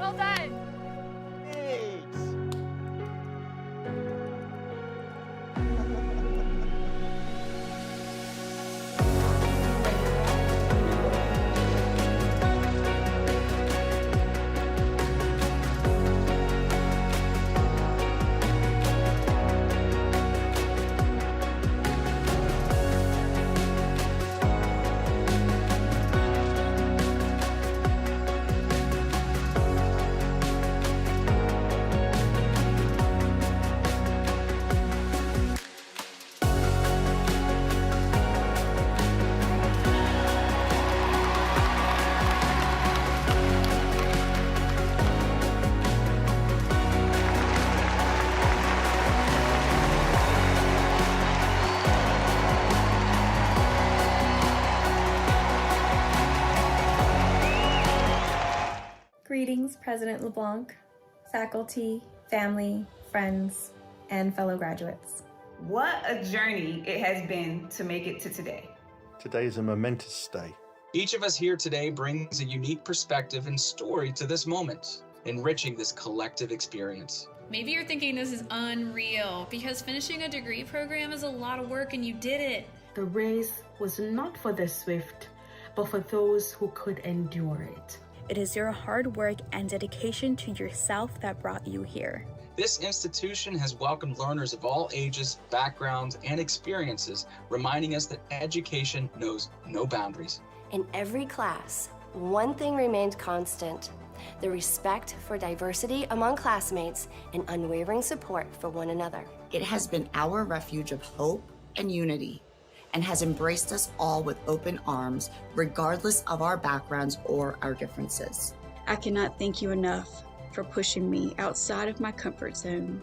Well done. Thanks. Greetings, President LeBlanc, faculty, family, friends, and fellow graduates. What a journey it has been to make it to today. Today is a momentous day. Each of us here today brings a unique perspective and story to this moment, enriching this collective experience. Maybe you're thinking this is unreal because finishing a degree program is a lot of work and you did it. The race was not for the swift, but for those who could endure it. It is your hard work and dedication to yourself that brought you here. This institution has welcomed learners of all ages, backgrounds, and experiences, reminding us that education knows no boundaries. In every class, one thing remained constant: the respect for diversity among classmates and unwavering support for one another. It has been our refuge of hope and unity, and has embraced us all with open arms, regardless of our backgrounds or our differences. I cannot thank you enough for pushing me outside of my comfort zone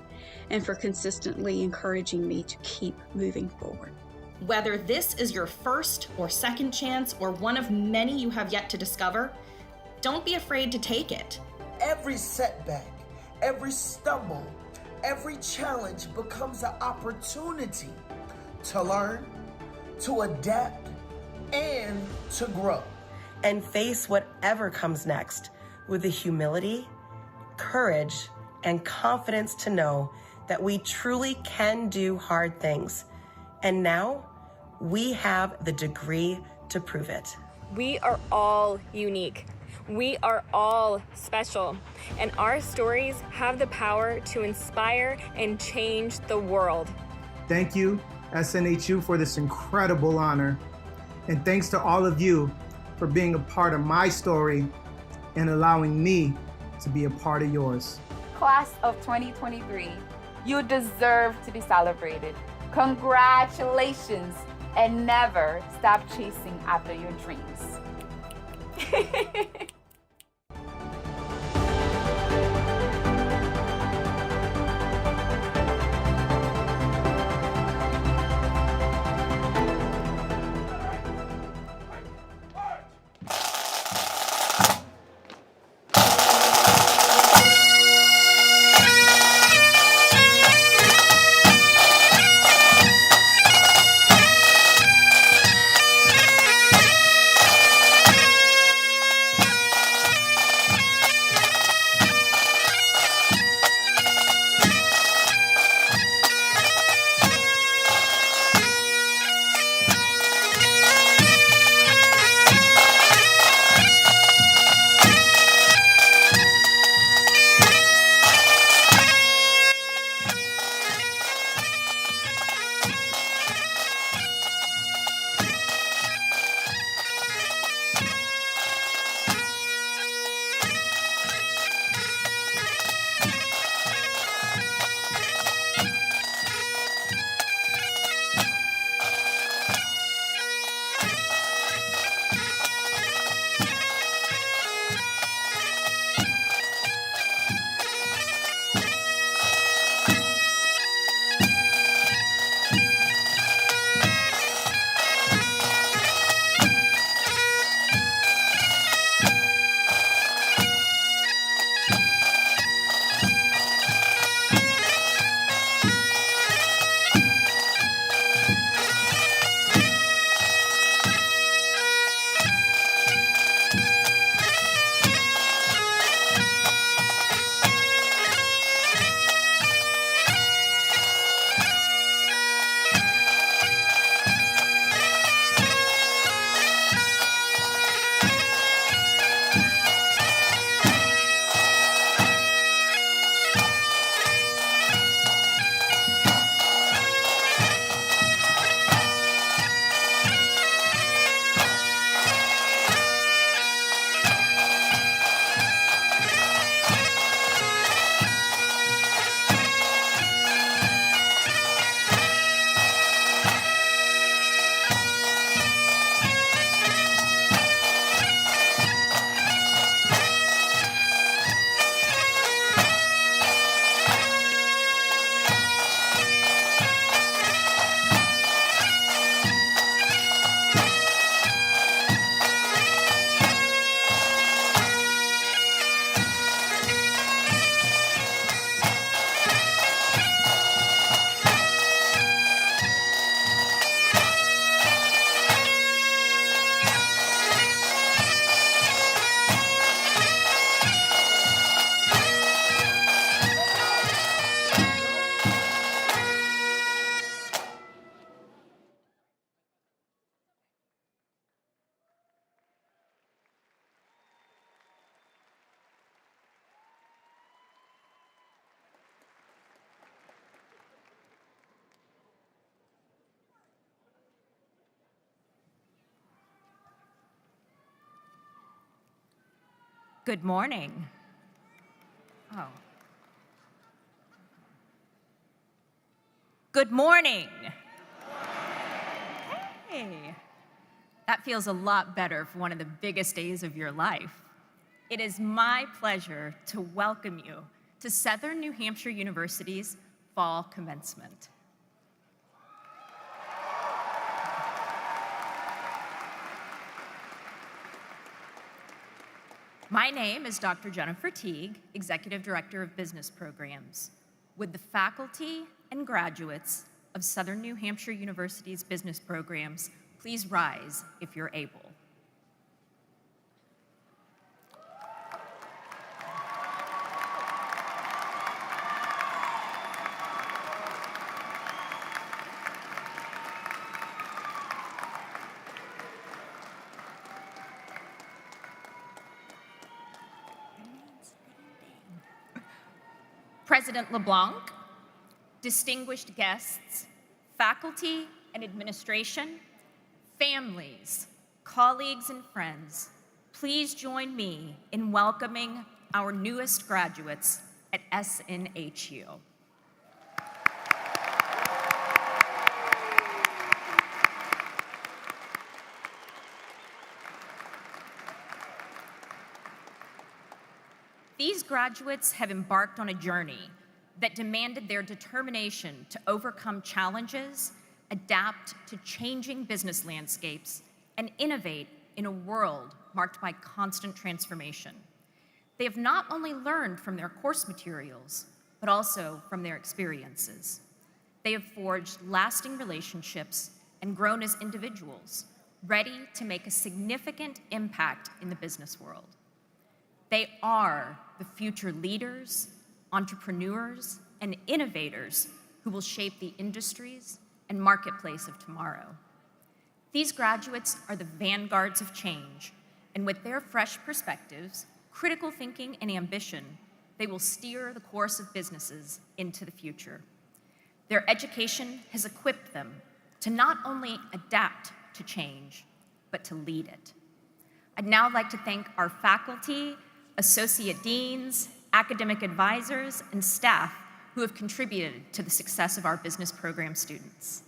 and for consistently encouraging me to keep moving forward. Whether this is your first or second chance or one of many you have yet to discover, don't be afraid to take it. Every setback, every stumble, every challenge becomes an opportunity to learn, to adapt, and to grow. And face whatever comes next with the humility, courage, and confidence to know that we truly can do hard things. And now we have the degree to prove it. We are all unique. We are all special. And our stories have the power to inspire and change the world. Thank you, SNHU, for this incredible honor. And thanks to all of you for being a part of my story and allowing me to be a part of yours. Class of 2023, you deserve to be celebrated. Congratulations, and never stop chasing after your dreams. Good morning. Oh. Good morning. Hey. That feels a lot better for one of the biggest days of your life. It is my pleasure to welcome you to Southern New Hampshire University's fall commencement. My name is Dr. Jennifer Teague, Executive Director of Business Programs. With the faculty and graduates of Southern New Hampshire University's business programs, please rise if you're able. President LeBlanc, distinguished guests, faculty and administration, families, colleagues, and friends, please join me in welcoming our newest graduates at SNHU. These graduates have embarked on a journey that demanded their determination to overcome challenges, adapt to changing business landscapes, and innovate in a world marked by constant transformation. They have not only learned from their course materials, but also from their experiences. They have forged lasting relationships and grown as individuals, ready to make a significant impact in the business world. They are the future leaders, entrepreneurs, and innovators who will shape the industries and marketplace of tomorrow. These graduates are the vanguards of change, and with their fresh perspectives, critical thinking, and ambition, they will steer the course of businesses into the future. Their education has equipped them to not only adapt to change, but to lead it. I'd now like to thank our faculty, associate deans, academic advisors, and staff who have contributed to the success of our business program students.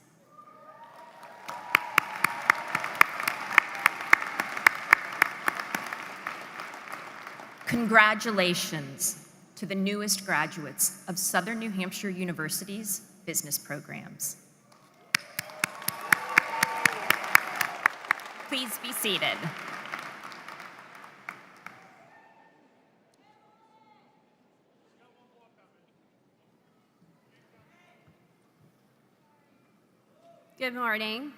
Congratulations to the newest graduates of Southern New Hampshire University's business programs. Please be seated. Good morning.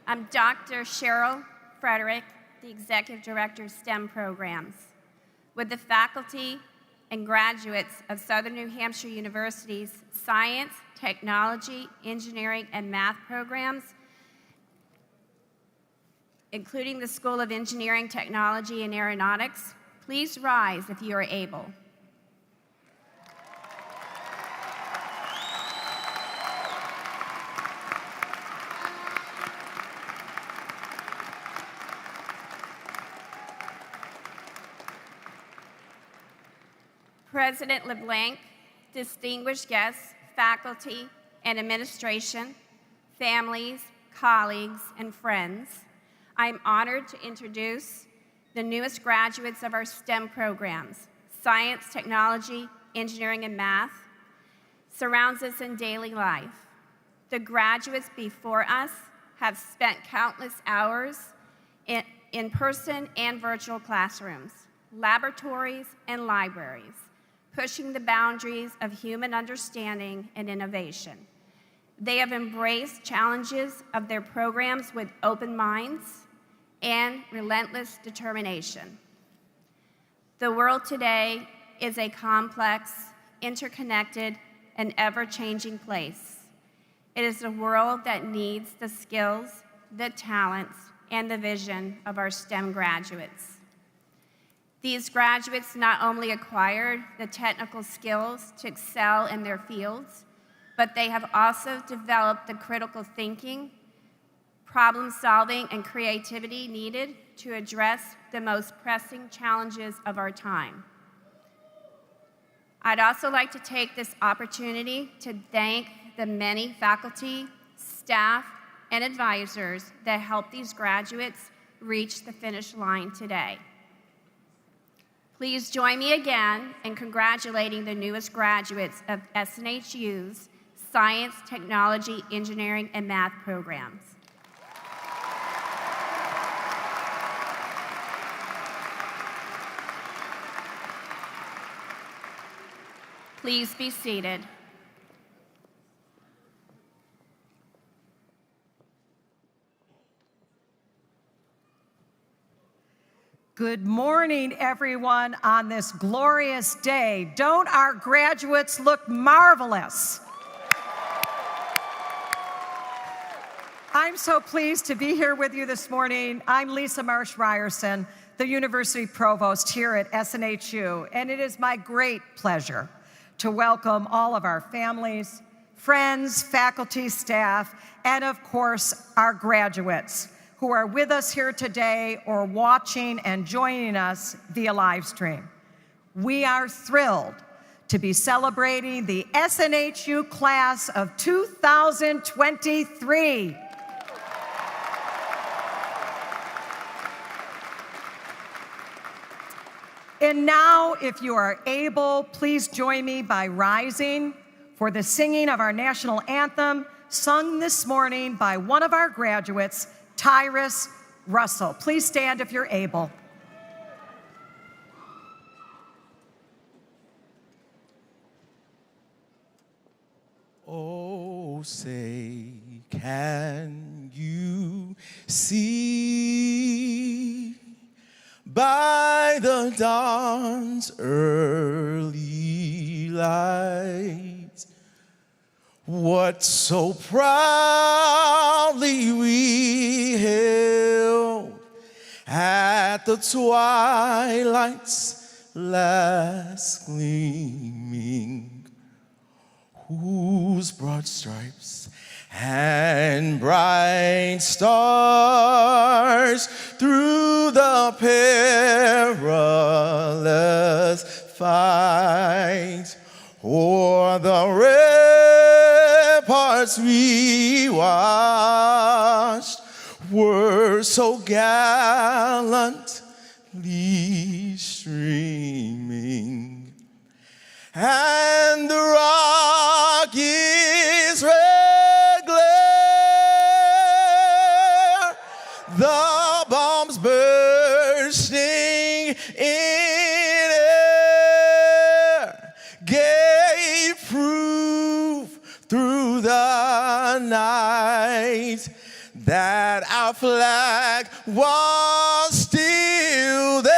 I'm Dr. Cheryl Frederick, the Executive Director of STEM Programs. With the faculty and graduates of Southern New Hampshire University's Science, Technology, Engineering, and Math programs, including the School of Engineering, Technology, and Aeronautics, please rise if you are able. President LeBlanc, distinguished guests, faculty and administration, families, colleagues, and friends, I am honored to introduce the newest graduates of our STEM programs. Science, technology, engineering, and math surrounds us in daily life. The graduates before us have spent countless hours in person and virtual classrooms, laboratories, and libraries, pushing the boundaries of human understanding and innovation. They have embraced challenges of their programs with open minds and relentless determination. The world today is a complex, interconnected, and ever-changing place. It is a world that needs the skills, the talents, and the vision of our STEM graduates. These graduates not only acquired the technical skills to excel in their fields, but they have also developed the critical thinking, problem solving, and creativity needed to address the most pressing challenges of our time. I'd also like to take this opportunity to thank the many faculty, staff, and advisors that helped these graduates reach the finish line today. Please join me again in congratulating the newest graduates of SNHU's Science, Technology, Engineering, and Math programs. Please be seated. Good morning, everyone, on this glorious day. Don't our graduates look marvelous? I'm so pleased to be here with you this morning. I'm Lisa Marsh Ryerson, the University Provost here at SNHU, and it is my great pleasure to welcome all of our families, friends, faculty, staff, and of course, our graduates who are with us here today or watching and joining us via live stream. We are thrilled to be celebrating the SNHU class of 2023. And now, if you are able, please join me by rising for the singing of our national anthem, sung this morning by one of our graduates, Tyrus Russell. Please stand if you're able. Oh, say, can you see by the dawn's early light what so proudly we hailed at the twilight's last gleaming, whose broad stripes and bright stars through the perilous fight o'er the ramparts we watched were so gallantly streaming, and the Rockies' red glare, the bombs bursting in air, gave proof through the night that our flag was still there.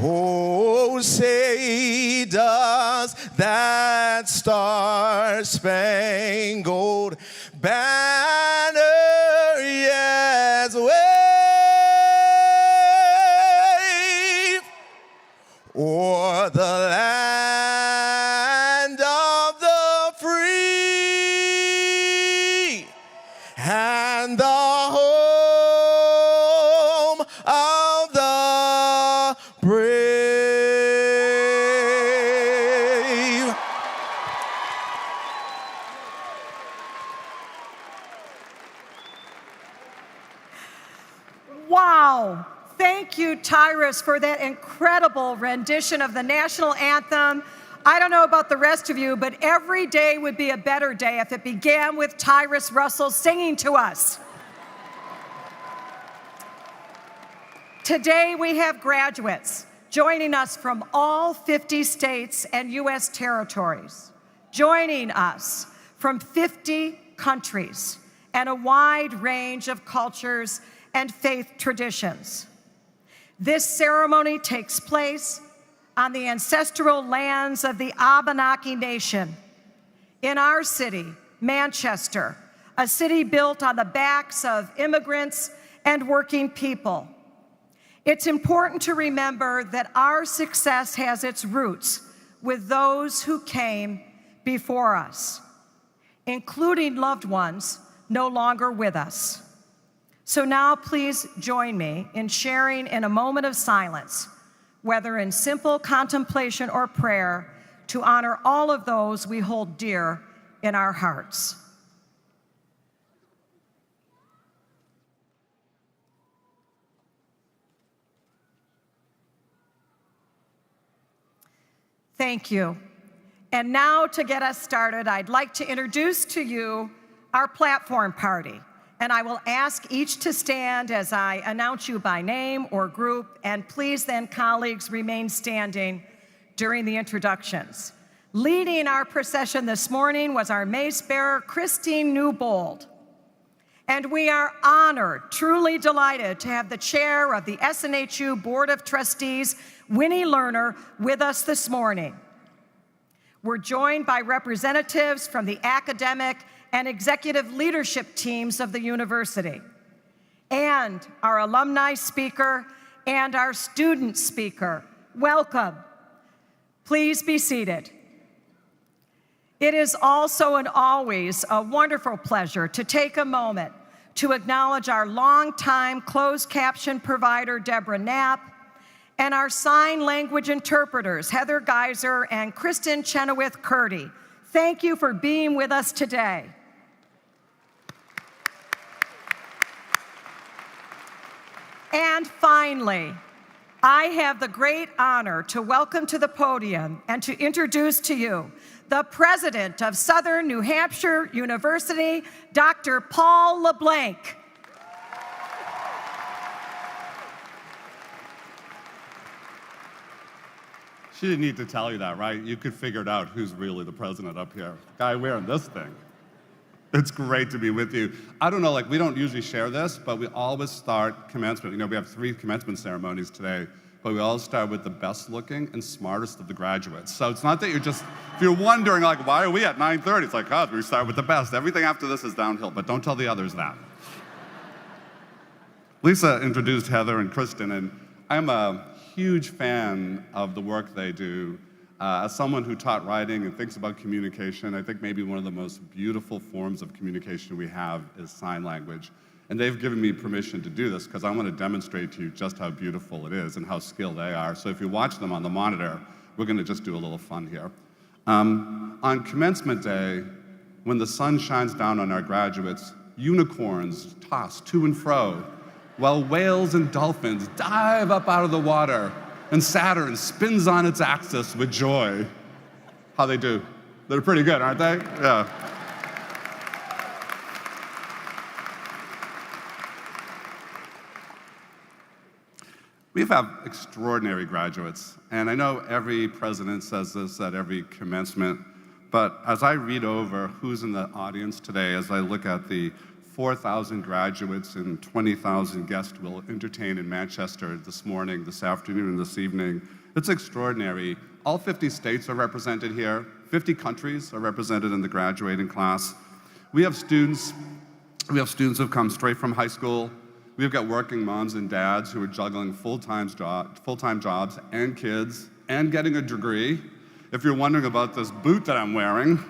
Oh, say does that star-spangled banner yet wave o'er the land of the free and the home of the brave? Wow. Thank you, Tyrus, for that incredible rendition of the national anthem. I don't know about the rest of you, but every day would be a better day if it began with Tyrus Russell singing to us. Today we have graduates joining us from all 50 states and U.S. territories, joining us from 50 countries and a wide range of cultures and faith traditions. This ceremony takes place on the ancestral lands of the Abenaki Nation in our city, Manchester, a city built on the backs of immigrants and working people. It's important to remember that our success has its roots with those who came before us. including loved ones no longer with us. So now please join me in sharing in a moment of silence, whether in simple contemplation or prayer, to honor all of those we hold dear in our hearts. Thank you. And now to get us started, I'd like to introduce to you our platform party. And I will ask each to stand as I announce you by name or group, and please then, colleagues, remain standing during the introductions. Leading our procession this morning was our mace bearer, Christine Newbold. And we are honored, truly delighted to have the chair of the SNHU Board of Trustees, Winnie Lerner, with us this morning. We're joined by representatives from the academic and executive leadership teams of the university, and our alumni speaker and our student speaker. Welcome. Please be seated. It is also and always a wonderful pleasure to take a moment to acknowledge our longtime closed caption provider, Deborah Knapp, and our sign language interpreters, Heather Geiser and Kristen Chenoweth-Curdy. Thank you for being with us today. And finally, I have the great honor to welcome to the podium and to introduce to you the president of Southern New Hampshire University, Dr. Paul LeBlanc. She didn't need to tell you that, right? You could figure it out who's really the president up here. Guy wearing this thing. It's great to be with you. I don't know, like, we don't usually share this, but we always start commencement. You know, we have 3 commencement ceremonies today, but we all start with the best looking and smartest of the graduates. So it's not that you're just, if you're wondering, like, why are we at 9:30? It's like, oh, we start with the best. Everything after this is downhill, but don't tell the others that. Lisa introduced Heather and Kristen, and I'm a huge fan of the work they do. As someone who taught writing and thinks about communication, I think maybe one of the most beautiful forms of communication we have is sign language. And they've given me permission to do this because I want to demonstrate to you just how beautiful it is and how skilled they are. So if you watch them on the monitor, we're going to just do a little fun here. On commencement day, when the sun shines down on our graduates, unicorns toss to and fro, while whales and dolphins dive up out of the water, and Saturn spins on its axis with joy. How they do? They're pretty good, aren't they? Yeah. We have extraordinary graduates, and I know every president says this at every commencement, but as I read over who's in the audience today, as I look at the 4,000 graduates and 20,000 guests we'll entertain in Manchester this morning, this afternoon, and this evening. It's extraordinary. All 50 states are represented here. 50 countries are represented in the graduating class. We have students who've come straight from high school. We've got working moms and dads who are juggling full-time jobs and kids and getting a degree. If you're wondering about this boot that I'm wearing,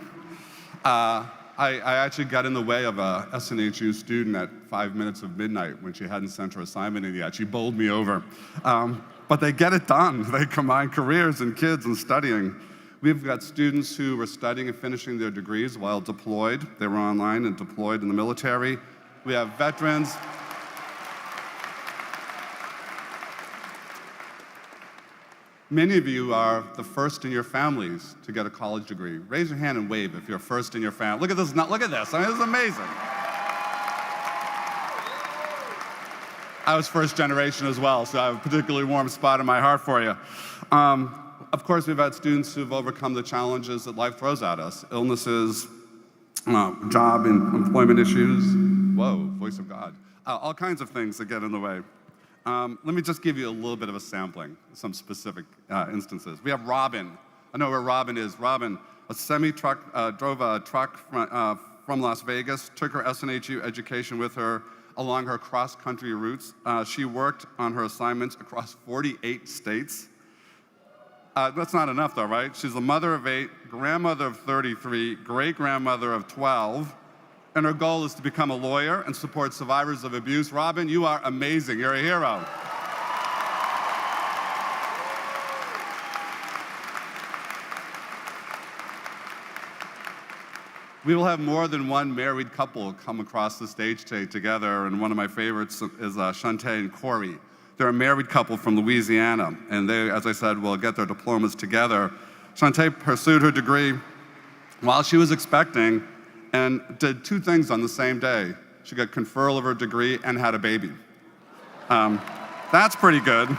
I actually got in the way of a SNHU student at 5 minutes of midnight when she hadn't sent her assignment in yet. She bowled me over. But they get it done. They combine careers and kids and studying. We've got students who were studying and finishing their degrees while deployed. They were online and deployed in the military. We have veterans. Many of you are the first in your families to get a college degree. Raise your hand and wave if you're first in your family. Look at this, look at this. I mean, this is amazing. I was first generation as well, so I have a particularly warm spot in my heart for you. Of course, we've had students who've overcome the challenges that life throws at us. Illnesses, job and employment issues. Whoa, voice of God. All kinds of things that get in the way. Let me just give you a little bit of a sampling, some specific instances. We have Robin. I know where Robin is. Robin, a semi-truck, drove a truck from Las Vegas, took her SNHU education with her along her cross-country routes. She worked on her assignments across 48 states. That's not enough though, right? She's the mother of 8, grandmother of 33, great-grandmother of 12, and her goal is to become a lawyer and support survivors of abuse. Robin, you are amazing. You're a hero. We will have more than one married couple come across the stage together, and one of my favorites is Shantae and Corey. They're a married couple from Louisiana, and they, as I said, will get their diplomas together. Shantae pursued her degree while she was expecting and did 2 things on the same day. She got conferral of her degree and had a baby. That's pretty good.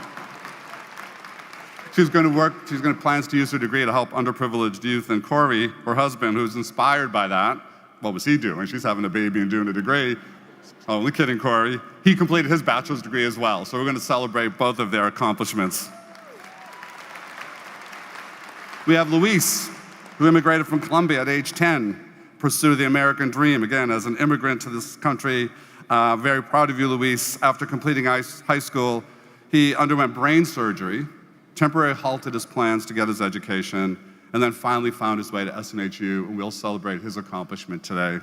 She's going to plans to use her degree to help underprivileged youth, and Corey, her husband, who's inspired by that, what was he doing? She's having a baby and doing a degree. Only kidding, Corey. He completed his bachelor's degree as well, so we're going to celebrate both of their accomplishments. We have Luis, who immigrated from Colombia at age 10, pursue the American dream, again, as an immigrant to this country. Very proud of you, Luis. After completing high school, he underwent brain surgery, temporarily halted his plans to get his education, and then finally found his way to SNHU, and we'll celebrate his accomplishment today.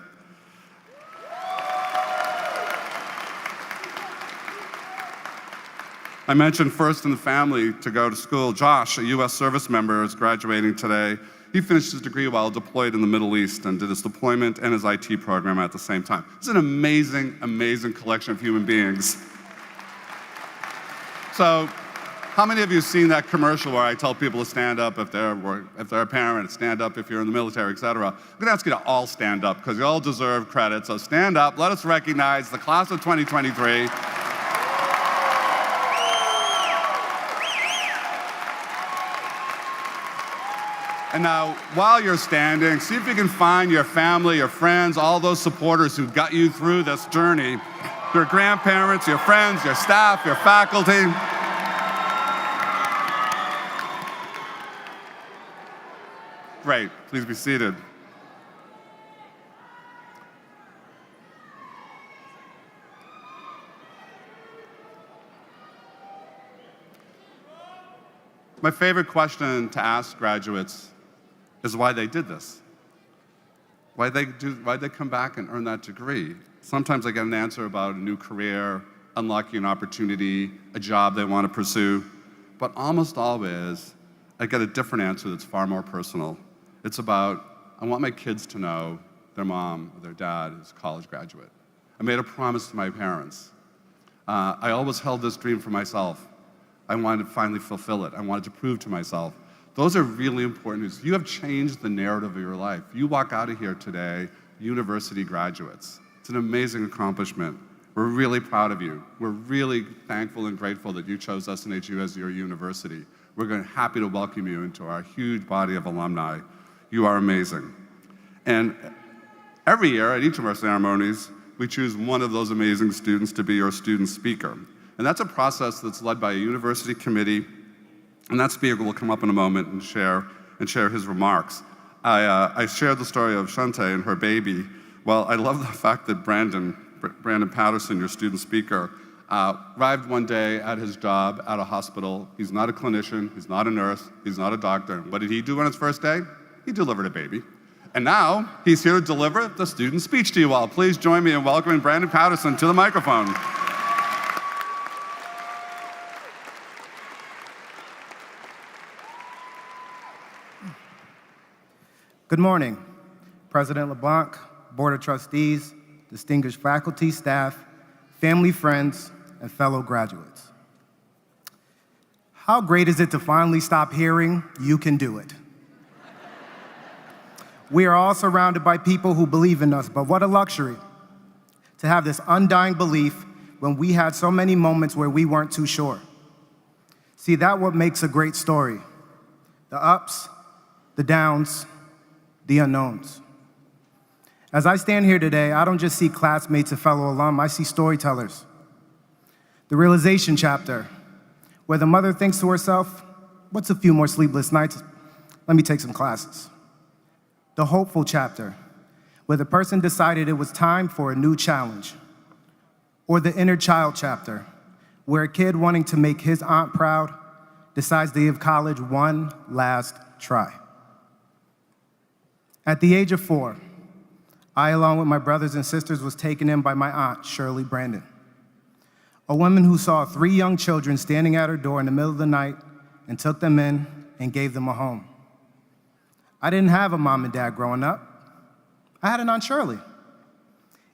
I mentioned first in the family to go to school. Josh, a U.S. service member, is graduating today. He finished his degree while deployed in the Middle East and did his deployment and his IT program at the same time. It's an amazing, amazing collection of human beings. So, how many of you have seen that commercial where I tell people to stand up if they're a parent, stand up if you're in the military, etc.? I'm going to ask you to all stand up because you all deserve credit. So stand up. Let us recognize the class of 2023. And now, while you're standing, see if you can find your family, your friends, all those supporters who got you through this journey. Your grandparents, your friends, your staff, your faculty. Great, please be seated. My favorite question to ask graduates is why they did this. Why'd they come back and earn that degree? Sometimes I get an answer about a new career, unlocking an opportunity, a job they want to pursue, but almost always I get a different answer that's far more personal. It's about, I want my kids to know their mom or their dad is a college graduate. I made a promise to my parents. I always held this dream for myself. I wanted to finally fulfill it. I wanted to prove to myself. Those are really important news. You have changed the narrative of your life. You walk out of here today, university graduates. It's an amazing accomplishment. We're really proud of you. We're really thankful and grateful that you chose SNHU as your university. We're happy to welcome you into our huge body of alumni. You are amazing. And every year at each of our ceremonies, we choose one of those amazing students to be your student speaker. And that's a process that's led by a university committee, and that speaker will come up in a moment and share his remarks. I shared the story of Shantae and her baby. Well, I love the fact that Brandon Patterson, your student speaker, arrived one day at his job at a hospital. He's not a clinician, he's not a nurse, he's not a doctor. What did he do on his first day? He delivered a baby. And now he's here to deliver the student speech to you all. Please join me in welcoming Brandon Patterson to the microphone. Good morning, President LeBlanc, Board of Trustees, distinguished faculty, staff, family, friends, and fellow graduates. How great is it to finally stop hearing, "You can do it." We are all surrounded by people who believe in us, but what a luxury to have this undying belief when we had so many moments where we weren't too sure. See, that's what makes a great story. The ups, the downs, the unknowns. As I stand here today, I don't just see classmates and fellow alum, I see storytellers. The realization chapter, where the mother thinks to herself, what's a few more sleepless nights? Let me take some classes. The hopeful chapter, where the person decided it was time for a new challenge. Or the inner child chapter, where a kid wanting to make his aunt proud decides to give college one last try. At the age of 4, I, along with my brothers and sisters, was taken in by my aunt, Shirley Brandon, a woman who saw 3 young children standing at her door in the middle of the night and took them in and gave them a home. I didn't have a mom and dad growing up. I had an Aunt Shirley.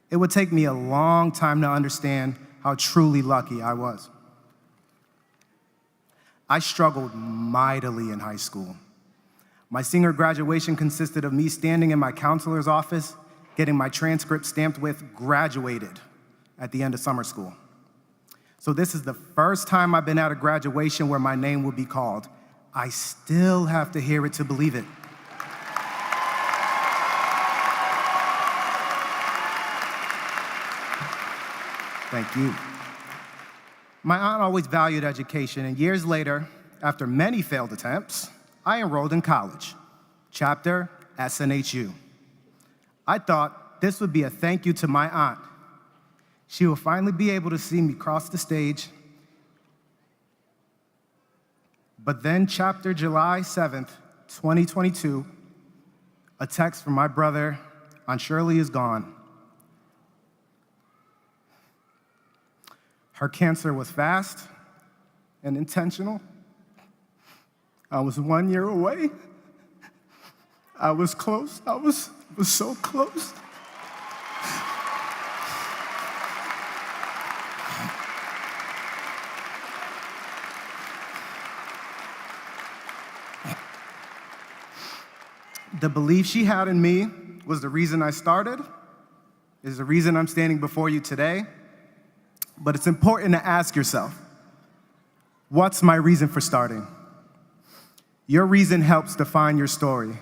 It would take me a long time to understand how truly lucky I was. I struggled mightily in high school. My senior graduation consisted of me standing in my counselor's office, getting my transcript stamped with "graduated" at the end of summer school. So this is the first time I've been at a graduation where my name will be called. I still have to hear it to believe it. Thank you. My aunt always valued education, and years later, after many failed attempts, I enrolled in college, chapter SNHU. I thought this would be a thank you to my aunt. She will finally be able to see me cross the stage. But then, chapter July 7th, 2022, a text from my brother, Aunt Shirley is gone. Her cancer was fast and intentional. I was 1 year away. I was close. I was so close. The belief she had in me was the reason I started, is the reason I'm standing before you today. But it's important to ask yourself, what's my reason for starting? Your reason helps define your story.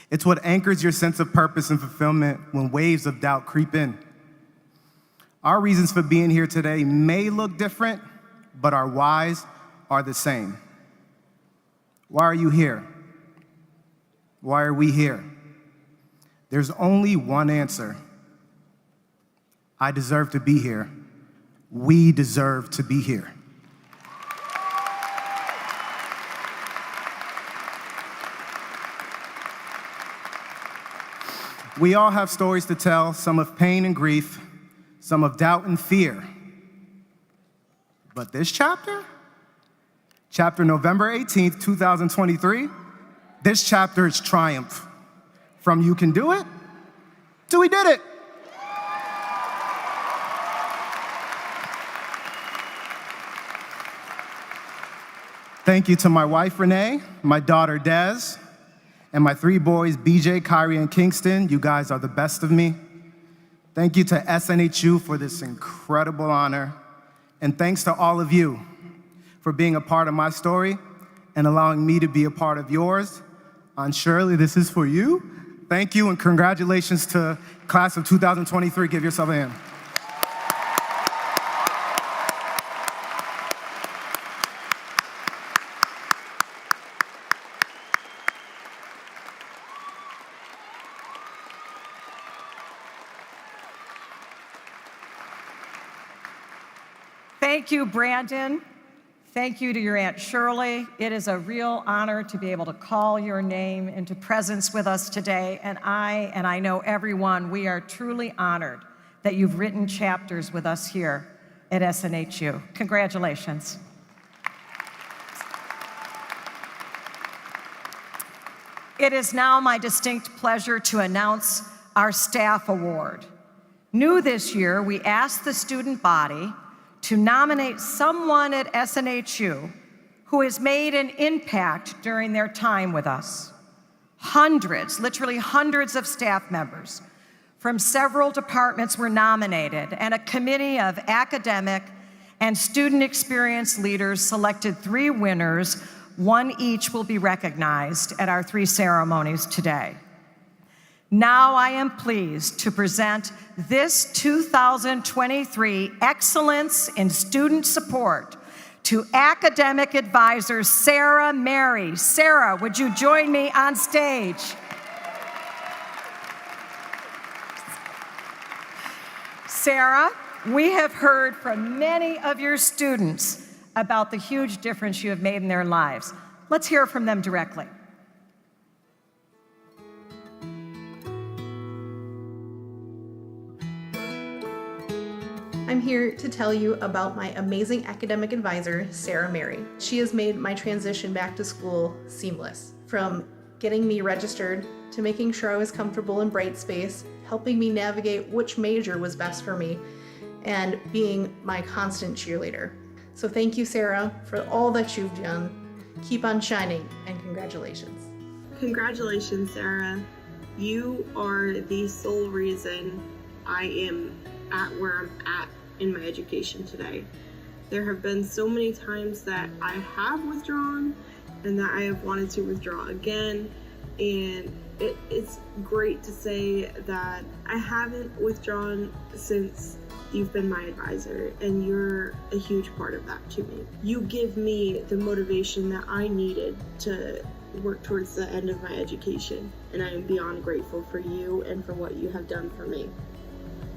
It's what anchors your sense of purpose and fulfillment when waves of doubt creep in. Our reasons for being here today may look different, but our whys are the same. Why are you here? Why are we here? There's only one answer. I deserve to be here. We deserve to be here. We all have stories to tell, some of pain and grief, some of doubt and fear. But this chapter November 18th, 2023, this chapter is triumph. From you can do it to we did it. Thank you to my wife, Renee, my daughter, Des, and my 3 boys, BJ, Kyrie, and Kingston. You guys are the best of me. Thank you to SNHU for this incredible honor. And thanks to all of you for being a part of my story and allowing me to be a part of yours. Aunt Shirley, this is for you. Thank you and congratulations to class of 2023. Give yourself a hand. Thank you, Brandon. Thank you to your Aunt Shirley. It is a real honor to be able to call your name into presence with us today. And I know everyone, we are truly honored that you've written chapters with us here at SNHU. Congratulations. It is now my distinct pleasure to announce our staff award. New this year, we asked the student body to nominate someone at SNHU who has made an impact during their time with us. Hundreds, literally hundreds of staff members from several departments were nominated, and a committee of academic and student experience leaders selected 3 winners. 1 each will be recognized at our 3 ceremonies today. Now I am pleased to present this 2023 Excellence in Student Support to Academic Advisor Sarah Mary. Sarah, would you join me on stage? Sarah, we have heard from many of your students about the huge difference you have made in their lives. Let's hear from them directly. I'm here to tell you about my amazing academic advisor, Sarah Mary. She has made my transition back to school seamless. From getting me registered to making sure I was comfortable in Brightspace, helping me navigate which major was best for me, and being my constant cheerleader. So thank you, Sarah, for all that you've done. Keep on shining, and congratulations. Congratulations, Sarah. You are the sole reason I am at where I'm at in my education today. There have been so many times that I have withdrawn and that I have wanted to withdraw again, and it's great to say that I haven't withdrawn since you've been my advisor, and you're a huge part of that to me. You give me the motivation that I needed to work towards the end of my education, and I am beyond grateful for you and for what you have done for me.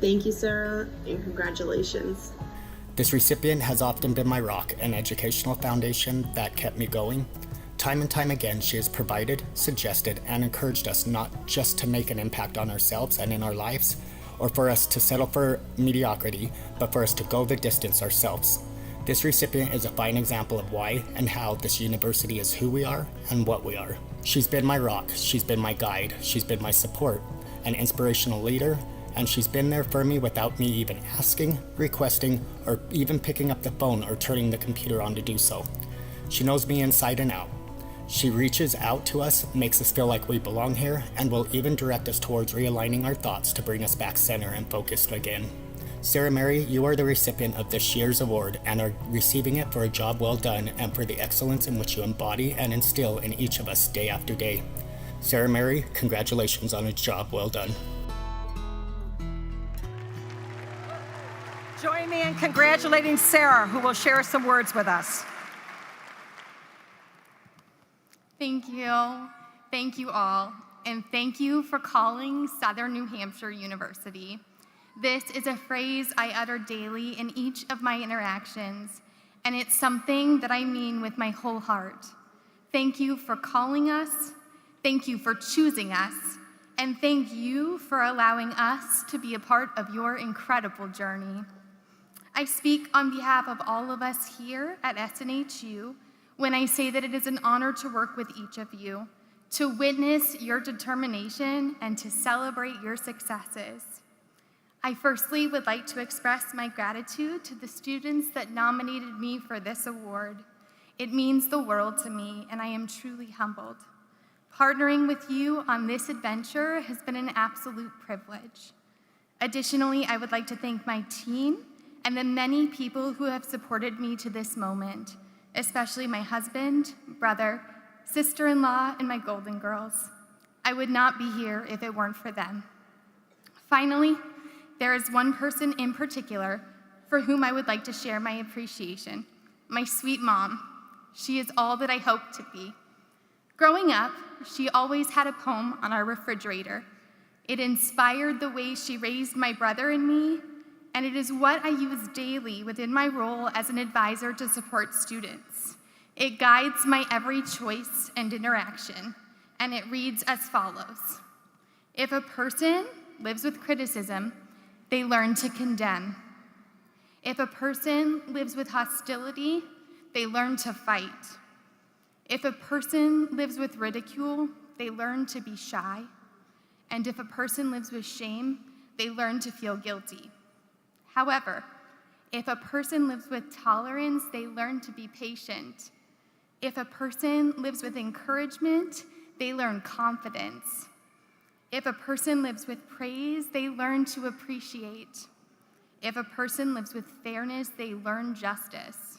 Thank you, Sarah, and congratulations. This recipient has often been my rock and educational foundation that kept me going. Time and time again, she has provided, suggested, and encouraged us not just to make an impact on ourselves and in our lives, or for us to settle for mediocrity, but for us to go the distance ourselves. This recipient is a fine example of why and how this university is who we are and what we are. She's been my rock, she's been my guide, she's been my support, an inspirational leader, and she's been there for me without me even asking, requesting, or even picking up the phone or turning the computer on to do so. She knows me inside and out. She reaches out to us, makes us feel like we belong here, and will even direct us towards realigning our thoughts to bring us back center and focused again. Sarah Mary, you are the recipient of this year's award and are receiving it for a job well done and for the excellence in which you embody and instill in each of us day after day. Sarah Mary, congratulations on a job well done. Join me in congratulating Sarah, who will share some words with us. Thank you. Thank you all. And thank you for calling Southern New Hampshire University. This is a phrase I utter daily in each of my interactions, and it's something that I mean with my whole heart. Thank you for calling us. Thank you for choosing us. And thank you for allowing us to be a part of your incredible journey. I speak on behalf of all of us here at SNHU when I say that it is an honor to work with each of you, to witness your determination and to celebrate your successes. I firstly would like to express my gratitude to the students that nominated me for this award. It means the world to me, and I am truly humbled. Partnering with you on this adventure has been an absolute privilege. Additionally, I would like to thank my team and the many people who have supported me to this moment, especially my husband, brother, sister-in-law, and my Golden Girls. I would not be here if it weren't for them. Finally, there is one person in particular for whom I would like to share my appreciation, my sweet mom. She is all that I hope to be. Growing up, she always had a poem on our refrigerator. It inspired the way she raised my brother and me, and it is what I use daily within my role as an advisor to support students. It guides my every choice and interaction, and it reads as follows. If a person lives with criticism, they learn to condemn. If a person lives with hostility, they learn to fight. If a person lives with ridicule, they learn to be shy. And if a person lives with shame, they learn to feel guilty. However, if a person lives with tolerance, they learn to be patient. If a person lives with encouragement, they learn confidence. If a person lives with praise, they learn to appreciate. If a person lives with fairness, they learn justice.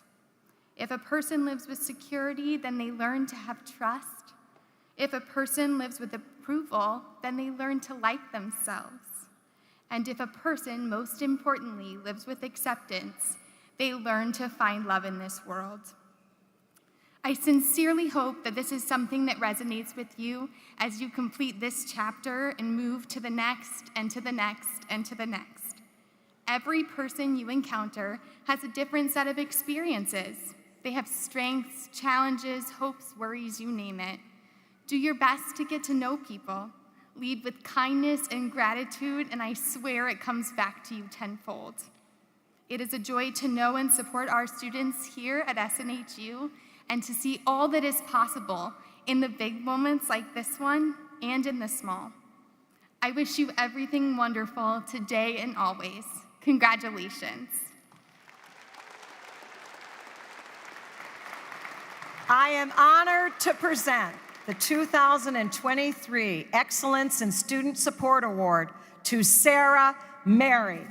If a person lives with security, then they learn to have trust. If a person lives with approval, then they learn to like themselves. And if a person, most importantly, lives with acceptance, they learn to find love in this world. I sincerely hope that this is something that resonates with you as you complete this chapter and move to the next and to the next and to the next. Every person you encounter has a different set of experiences. They have strengths, challenges, hopes, worries, you name it. Do your best to get to know people. Lead with kindness and gratitude, and I swear it comes back to you tenfold. It is a joy to know and support our students here at SNHU and to see all that is possible in the big moments like this one and in the small. I wish you everything wonderful today and always. Congratulations. I am honored to present the 2023 Excellence in Student Support Award to Sarah Mary.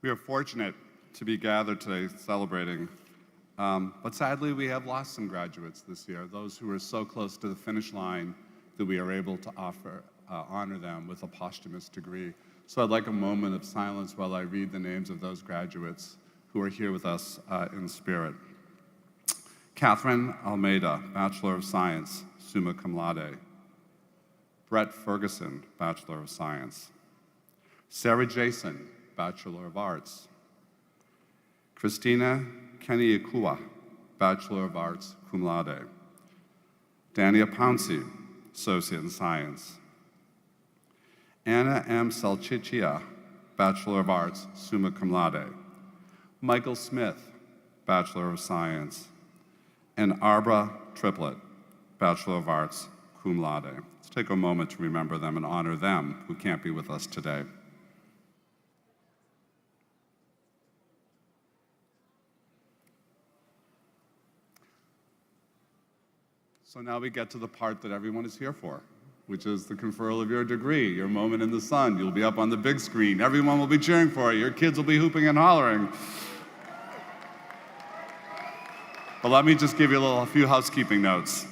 We are fortunate to be gathered today celebrating, but sadly we have lost some graduates this year, those who are so close to the finish line that we are able to honor them with a posthumous degree. So I'd like a moment of silence while I read the names of those graduates who are here with us in spirit. Catherine Almeida, Bachelor of Science, summa cum laude. Brett Ferguson, Bachelor of Science. Sarah Jason, Bachelor of Arts. Christina Keniakua, Bachelor of Arts, cum laude. Dania Pouncy, Associate in Science. Anna M. Salchichia, Bachelor of Arts, summa cum laude. Michael Smith, Bachelor of Science. And Arbra Triplett, Bachelor of Arts, cum laude. Let's take a moment to remember them and honor them who can't be with us today. So now we get to the part that everyone is here for, which is the conferral of your degree, your moment in the sun. You'll be up on the big screen. Everyone will be cheering for you. Your kids will be hooping and hollering. But let me just give you a few housekeeping notes.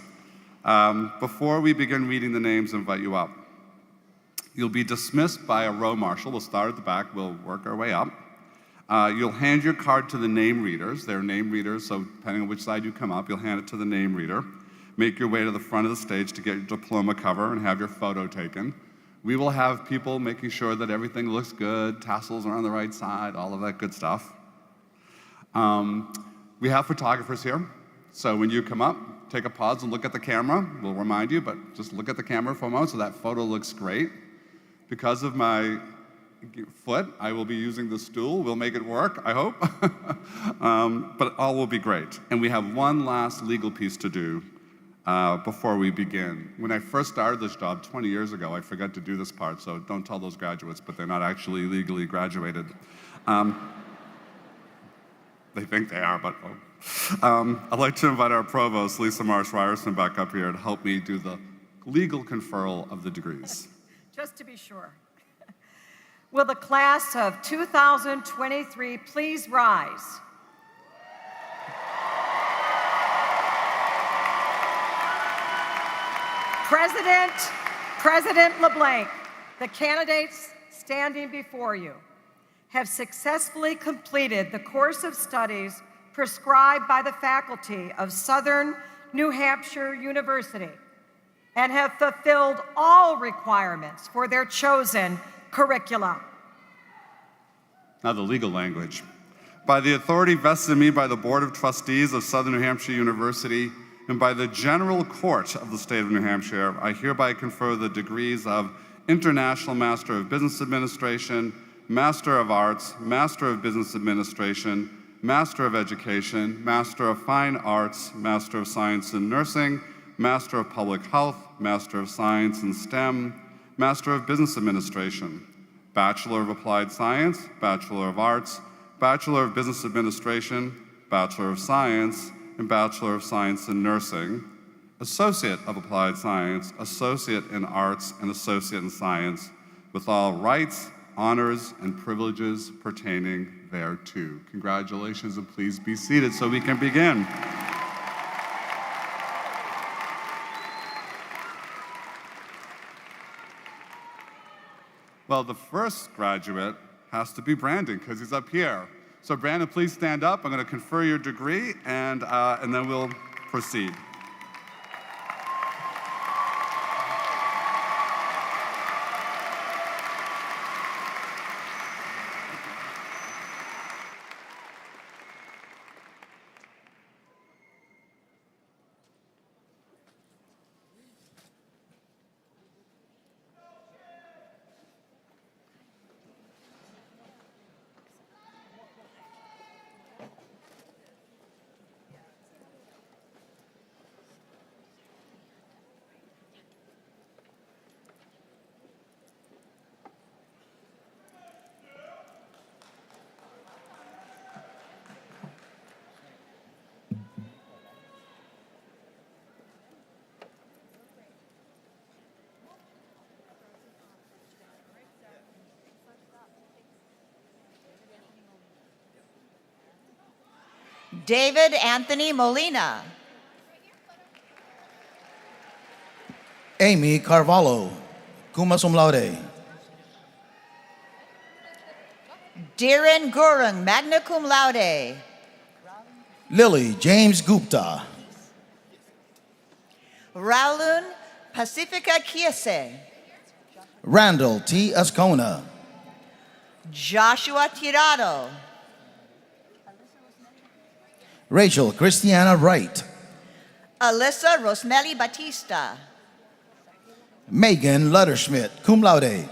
Before we begin reading the names and invite you up, you'll be dismissed by a row marshal. We'll start at the back. We'll work our way up. You'll hand your card to the name readers. They're name readers, so depending on which side you come up, you'll hand it to the name reader. Make your way to the front of the stage to get your diploma cover and have your photo taken. We will have people making sure that everything looks good, tassels are on the right side, all of that good stuff. We have photographers here, so when you come up, take a pause and look at the camera. We'll remind you, but just look at the camera for a moment so that photo looks great. Because of my foot, I will be using the stool. We'll make it work, I hope. But all will be great. And we have one last legal piece to do before we begin. When I first started this job 20 years ago, I forgot to do this part, so don't tell those graduates, but they're not actually legally graduated. They think they are, but I'd like to invite our provost, Lisa Marsh Ryerson, back up here to help me do the legal conferral of the degrees. Just to be sure. Will the class of 2023 please rise? President LeBlanc, the candidates standing before you have successfully completed the course of studies prescribed by the faculty of Southern New Hampshire University and have fulfilled all requirements for their chosen curricula. Now the legal language. By the authority vested in me by the Board of Trustees of Southern New Hampshire University and by the General Court of the State of New Hampshire, I hereby confer the degrees of International Master of Business Administration, Master of Arts, Master of Business Administration, Master of Education, Master of Fine Arts, Master of Science in Nursing, Master of Public Health, Master of Science in STEM, Master of Business Administration, Bachelor of Applied Science, Bachelor of Arts, Bachelor of Business Administration, Bachelor of Science, and Bachelor of Science in Nursing, Associate of Applied Science, Associate in Arts, and Associate in Science, with all rights, honors, and privileges pertaining thereto. Congratulations, and please be seated so we can begin. Well, the first graduate has to be Brandon, because he's up here. So Brandon, please stand up. I'm going to confer your degree, and then we'll proceed. David Anthony Molina. Amy Carvalho, cum laude. Dhiren Gurung, magna cum laude. Lily James Gupta. Raulun Pacifica Kiese. Randall T. Ascona. Joshua Tirado. Rachel Christiana Wright. Alyssa Rosmeli Batista. Megan Lutterschmidt, cum laude.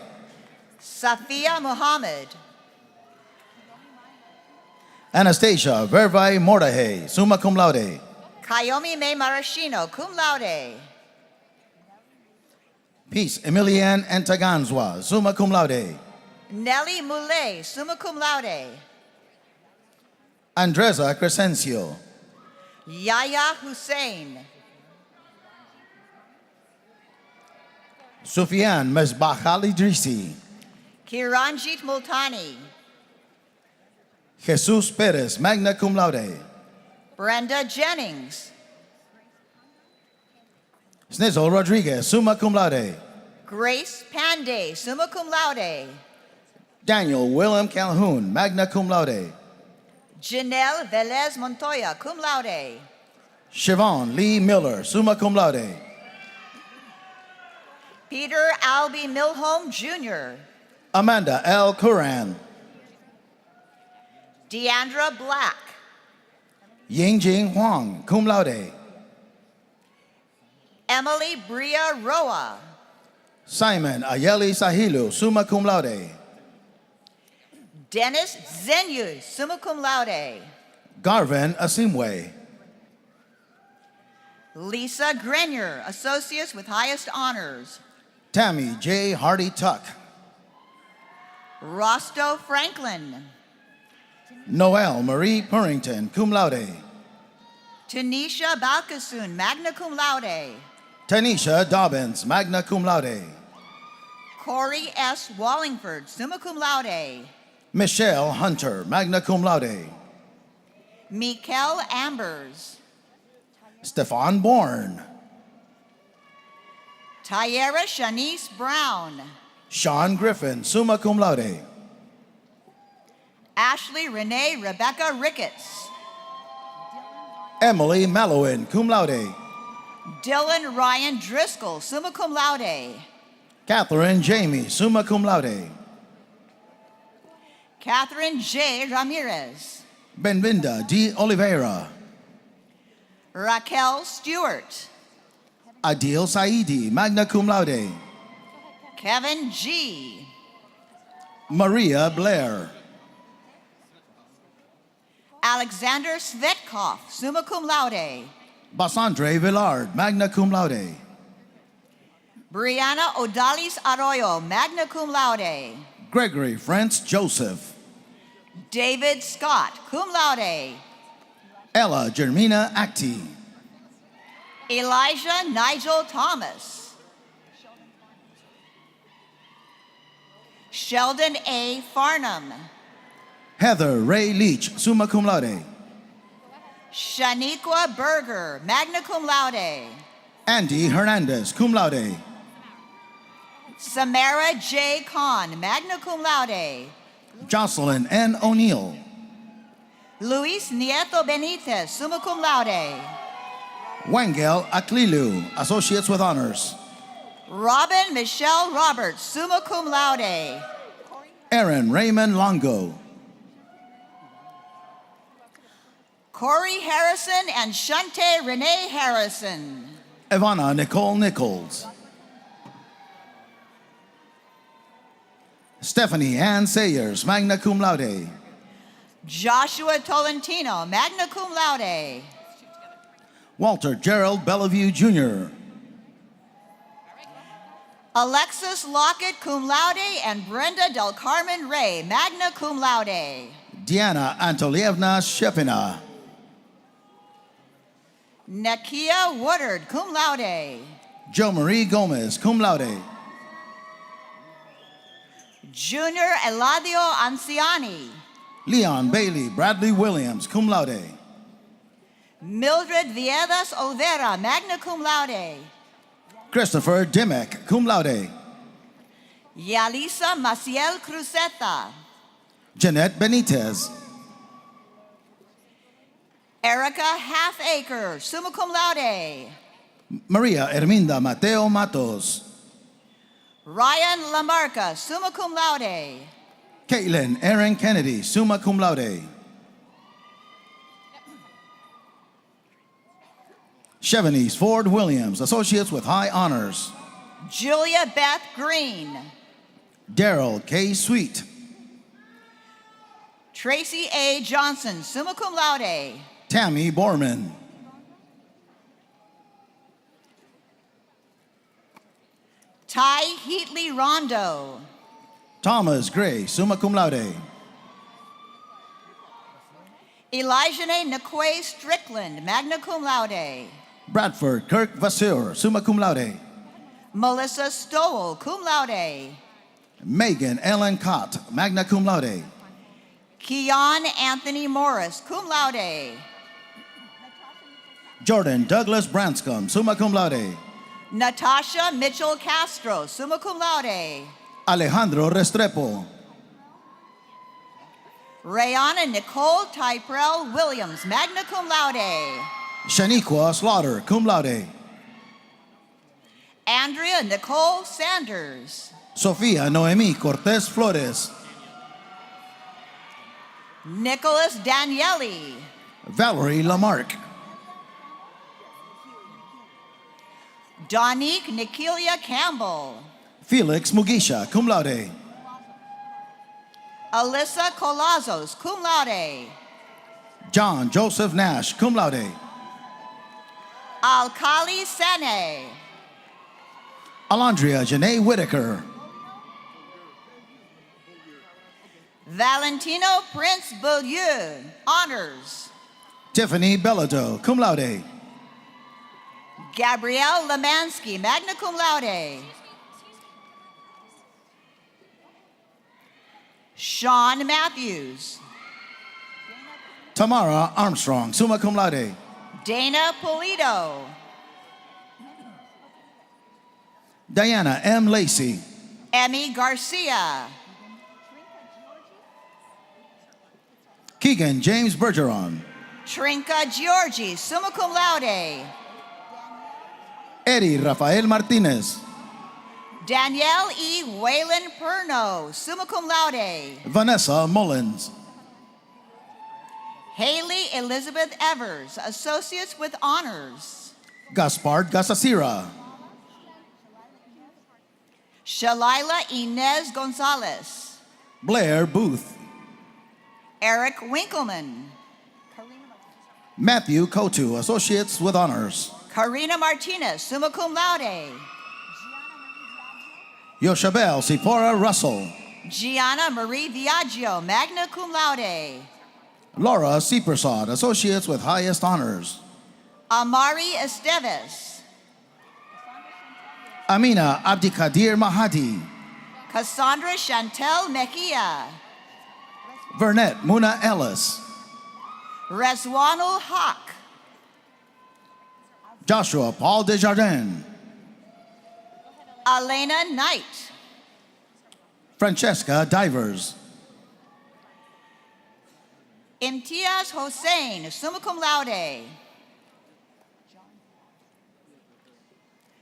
Safia Muhammad. Anastasia Vervai Mordahe, summa cum laude. Kayomi May Maraschino, cum laude. Peace Emilian Antaganzwa, summa cum laude. Nelly Moulet, summa cum laude. Andresa Crescencio. Yaya Hussein. Sufyan Mesbah Al Idrisi. Kiranjit Multani. Jesus Perez, magna cum laude. Brenda Jennings. Snizzle Rodriguez, summa cum laude. Grace Panday, summa cum laude. Daniel Willem Calhoun, magna cum laude. Janelle Velez Montoya, cum laude. Siobhan Lee Miller, summa cum laude. Peter Albie Milholm Jr. Amanda L. Curran. Deandra Black. Yingjing Huang, cum laude. Emily Bria Roa. Simon Ayeli Sahilu, summa cum laude. Dennis Zenyu, summa cum laude. Garvin Asimwe. Lisa Grenier, Associates with Highest Honors. Tammy J. Hardy Tuck. Rosto Franklin. Noelle Marie Purrington, cum laude. Tanisha Balkasoon, magna cum laude. Tanisha Dobbins, magna cum laude. Corey S. Wallingford, summa cum laude. Michelle Hunter, magna cum laude. Mikel Ambers. Stefan Bourne. Tyera Shanice Brown. Sean Griffin, summa cum laude. Ashley Renee Rebecca Ricketts. Emily Mallowin, cum laude. Dylan Ryan Driscoll, summa cum laude. Catherine Jamie, summa cum laude. Catherine J. Ramirez. Benvinda D. Oliveira. Raquel Stewart. Adil Saidi, magna cum laude. Kevin G. Maria Blair. Alexander Svetkov, summa cum laude. Basandre Villard, magna cum laude. Brianna Odalis Arroyo, magna cum laude. Gregory France Joseph. David Scott, cum laude. Ella Germina Acti. Elijah Nigel Thomas. Sheldon A. Farnham. Heather Ray Leach, summa cum laude. Shaniqua Berger, magna cum laude. Andy Hernandez, cum laude. Samara J. Kahn, magna cum laude. Jocelyn N. O'Neill. Luis Nieto Benitez, summa cum laude. Wangel Aklilu, associates with honors. Robin Michelle Roberts, summa cum laude. Aaron Raymond Longo. Corey Harrison and Shante Renee Harrison. Ivana Nicole Nichols. Stephanie Ann Sayers, magna cum laude. Joshua Tolentino, magna cum laude. Walter Gerald Bellevue Jr. Alexis Lockett, cum laude, and Brenda Del Carmen Ray, magna cum laude. Diana Antolievna Shepina. Nakia Woodard, cum laude. Jo Marie Gomez, cum laude. Junior Eladio Anciani. Leon Bailey Bradley Williams, cum laude. Mildred Viedas Olvera, magna cum laude. Christopher Dimmick, cum laude. Yalisa Maciel Cruzeta. Jeanette Benitez. Erica Halfacre, summa cum laude. Maria Herminda Mateo Matos. Ryan Lamarca, summa cum laude. Caitlin Aaron Kennedy, summa cum laude. Chevenise Ford Williams, associates with high honors. Julia Beth Green. Daryl K. Sweet. Tracy A. Johnson, summa cum laude. Tammy Borman. Ty Heatley Rondo. Thomas Gray, summa cum laude. Elijah Nikwe Strickland, magna cum laude. Bradford Kirk Vasseur, summa cum laude. Melissa Stowell, cum laude. Megan Ellen Cott, magna cum laude. Keon Anthony Morris, cum laude. Jordan Douglas Branscombe, summa cum laude. Natasha Mitchell Castro, summa cum laude. Alejandro Restrepo. Rayana Nicole Typrell Williams, magna cum laude. Shaniqua Slaughter, cum laude. Andrea Nicole Sanders. Sofia Noemi Cortez Flores. Nicholas Daniele. Valerie Lamarck. Donique Nikilia Campbell. Felix Mugisha, cum laude. Alyssa Colazos, cum laude. John Joseph Nash, cum laude. Alkali Sene. Alondria Janae Whitaker. Valentino Prince Beaulieu, honors. Tiffany Bellado, cum laude. Gabrielle Lemansky, magna cum laude. Sean Matthews. Tamara Armstrong, summa cum laude. Dana Polito. Diana M. Lacey. Emmy Garcia. Keegan James Bergeron. Trinka Giorgi, summa cum laude. Eddie Rafael Martinez. Danielle E. Whalen Perno, summa cum laude. Vanessa Mullins. Haley Elizabeth Evers, associates with honors. Gaspard Gasasira. Shalila Inez Gonzalez. Blair Booth. Eric Winkleman. Matthew Kotu, associates with honors. Karina Martinez, summa cum laude. Yoshabel Sipora Russell. Gianna Marie Viaggio, magna cum laude. Laura Seepersod, associates with highest honors. Amari Esteves. Amina Abdikadir Mahadi. Cassandra Chantel Mejia. Vernette Muna Ellis. Rezwanul Haq. Joshua Paul Desjardins. Elena Knight. Francesca Divers. Imtiaz Hossein, summa cum laude.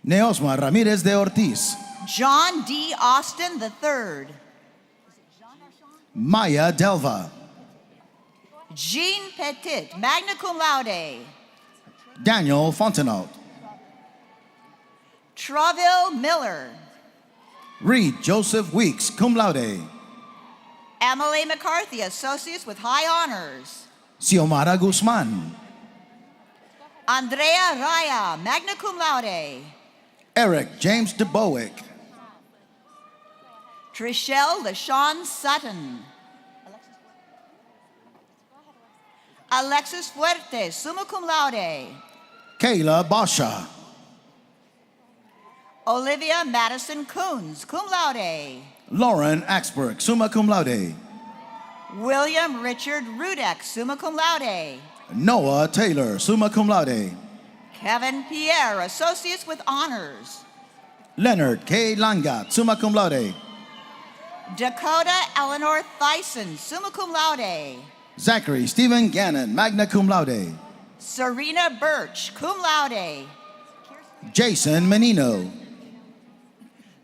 Neosma Ramirez de Ortiz. John D. Austin III. Maya Delva. Jean Petit, magna cum laude. Daniel Fontenot. Traville Miller. Reed Joseph Weeks, cum laude. Emily McCarthy, associates with high honors. Xiomara Guzman. Andrea Raya, magna cum laude. Eric James DeBowick. Trishelle LaShawn Sutton. Alexis Fuertes, summa cum laude. Kayla Basha. Olivia Madison Coons, cum laude. Lauren Axberg, summa cum laude. William Richard Rudek, summa cum laude. Noah Taylor, summa cum laude. Kevin Pierre, associates with honors. Leonard K. Langat, summa cum laude. Dakota Eleanor Thyssen, summa cum laude. Zachary Stephen Gannon, magna cum laude. Serena Birch, cum laude. Jason Menino.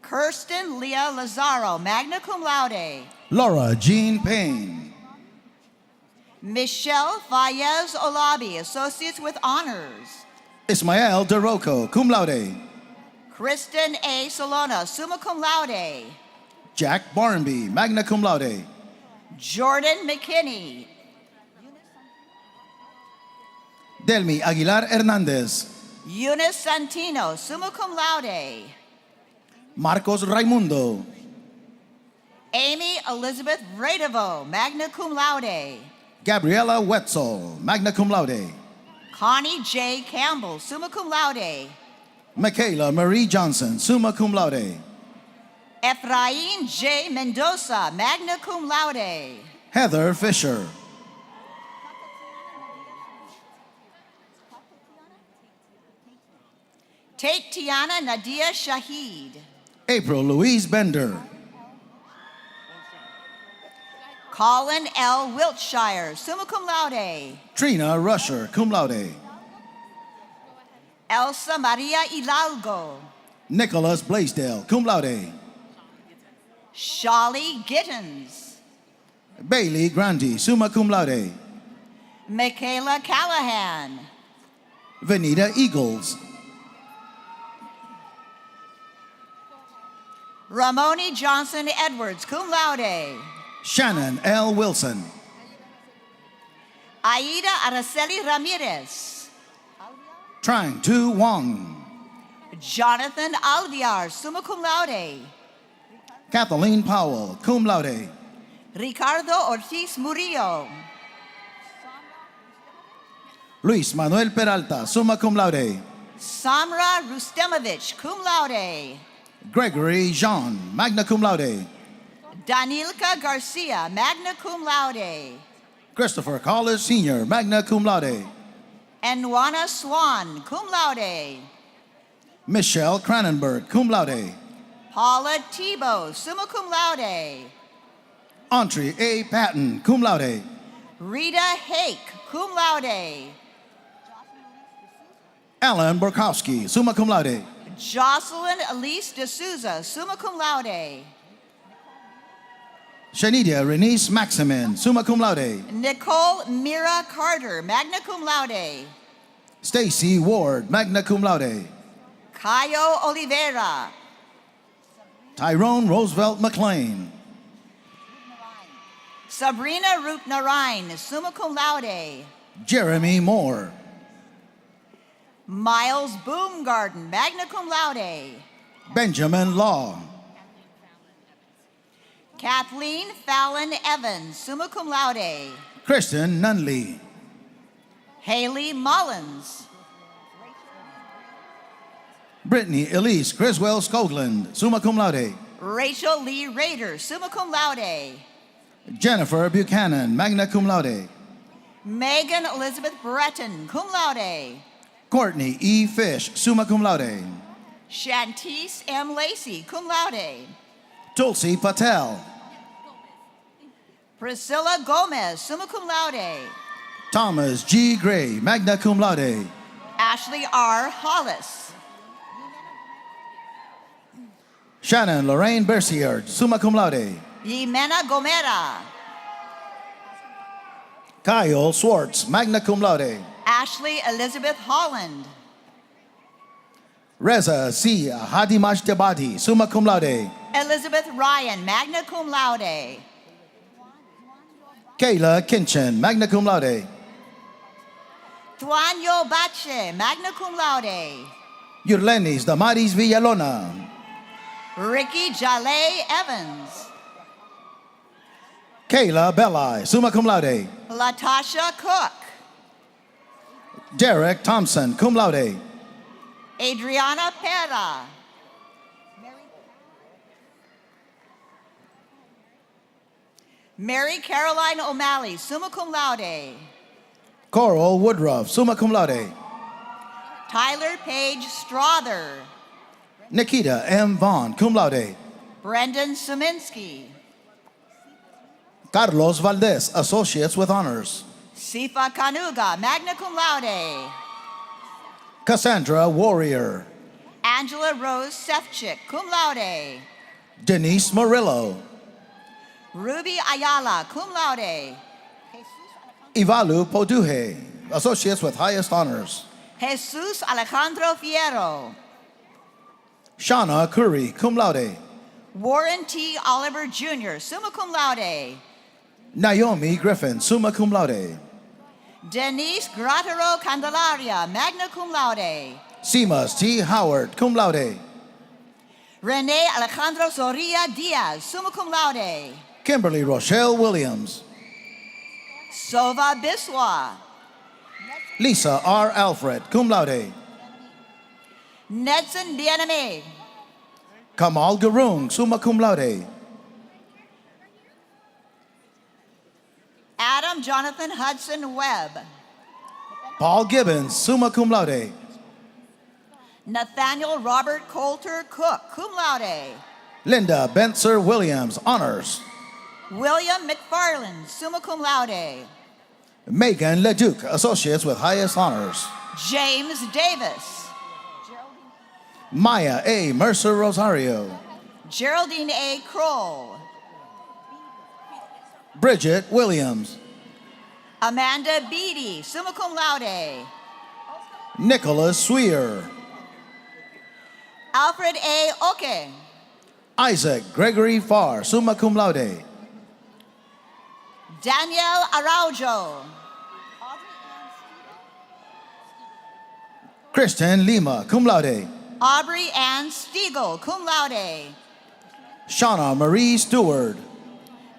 Kirsten Leah Lazaro, magna cum laude. Laura Jean Payne. Michelle Fayez Olabi, associates with honors. Ismael DeRocco, cum laude. Kristen A. Solona, summa cum laude. Jack Barnby, magna cum laude. Jordan McKinney. Delmi Aguilar Hernandez. Eunice Santino, summa cum laude. Marcos Raimundo. Amy Elizabeth Radevo, magna cum laude. Gabriela Wetzel, magna cum laude. Connie J. Campbell, summa cum laude. Michaela Marie Johnson, summa cum laude. Efrain J. Mendoza, magna cum laude. Heather Fisher. Tate Tiana Nadia Shahid. April Louise Bender. Colin L. Wiltshire, summa cum laude. Trina Rusher, cum laude. Elsa Maria Hidalgo. Nicholas Blaisdell, cum laude. Shali Gittins. Bailey Grandi, summa cum laude. Michaela Callahan. Venita Eagles. Ramoni Johnson Edwards, cum laude. Shannon L. Wilson. Aida Araceli Ramirez. Trang Tu Wong. Jonathan Alviar, summa cum laude. Kathleen Powell, cum laude. Ricardo Ortiz Murillo. Luis Manuel Peralta, summa cum laude. Samra Rustemovich, cum laude. Gregory Jean, magna cum laude. Danilka Garcia, magna cum laude. Christopher Collis Sr., magna cum laude. Enwana Swan, cum laude. Michelle Cranenberg, cum laude. Paula Tebow, summa cum laude. Entree A. Patton, cum laude. Rita Hake, cum laude. Alan Borkowski, summa cum laude. Jocelyn Elise D'Souza, summa cum laude. Shanidia Renice Maximin, summa cum laude. Nicole Mira Carter, magna cum laude. Stacy Ward, magna cum laude. Cayo Oliveira. Tyrone Roosevelt McLean. Sabrina Rupnarain, summa cum laude. Jeremy Moore. Miles Boomgarden, magna cum laude. Benjamin Law. Kathleen Fallon Evans, summa cum laude. Kristen Nunley. Haley Mullins. Brittany Elise Criswell Skoglund, summa cum laude. Rachel Lee Rader, summa cum laude. Jennifer Buchanan, magna cum laude. Megan Elizabeth Breton, cum laude. Courtney E. Fish, summa cum laude. Shantice M. Lacey, cum laude. Tulsi Patel. Priscilla Gomez, summa cum laude. Thomas G. Gray, magna cum laude. Ashley R. Hollis. Shannon Lorraine Bercier, summa cum laude. Jimena Gomera. Kyle Swartz, magna cum laude. Ashley Elizabeth Holland. Reza C. Hadimajtabadi, summa cum laude. Elizabeth Ryan, magna cum laude. Kayla Kinchin, magna cum laude. Tuanyo Bache, magna cum laude. Yurlenis Damaris Villalona. Ricky Jale Evans. Kayla Belli, summa cum laude. Latasha Cook. Derek Thompson, cum laude. Adriana Pera. Mary Caroline O'Malley, summa cum laude. Coral Woodruff, summa cum laude. Tyler Page Strother. Nikita M. Vaughn, cum laude. Brendan Suminski. Carlos Valdez, associates with honors. Sifa Kanuga, magna cum laude. Cassandra Warrior. Angela Rose Sefcik, cum laude. Denise Murillo. Ruby Ayala, cum laude. Ivalu Poduje, associates with highest honors. Jesus Alejandro Fierro. Shauna Curry, cum laude. Warren T. Oliver Jr., summa cum laude. Naomi Griffin, summa cum laude. Denise Gratero Candelaria, magna cum laude. Seamus T. Howard, cum laude. Rene Alejandro Soria Diaz, summa cum laude. Kimberly Rochelle Williams. Sova Biswa. Lisa R. Alfred, cum laude. Nedson Biename. Kamal Garung, summa cum laude. Adam Jonathan Hudson Webb. Paul Gibbons, summa cum laude. Nathaniel Robert Coulter Cook, cum laude. Linda Benser Williams, honors. William McFarland, summa cum laude. Megan Leduc, associates with highest honors. James Davis. Maya A. Mercer Rosario. Geraldine A. Kroll. Bridget Williams. Amanda Beatty, summa cum laude. Nicholas Sweer. Alfred A. Oke. Isaac Gregory Farr, summa cum laude. Danielle Araujo. Kristen Lima, cum laude. Aubrey Ann Stiegel, cum laude. Shauna Marie Stewart.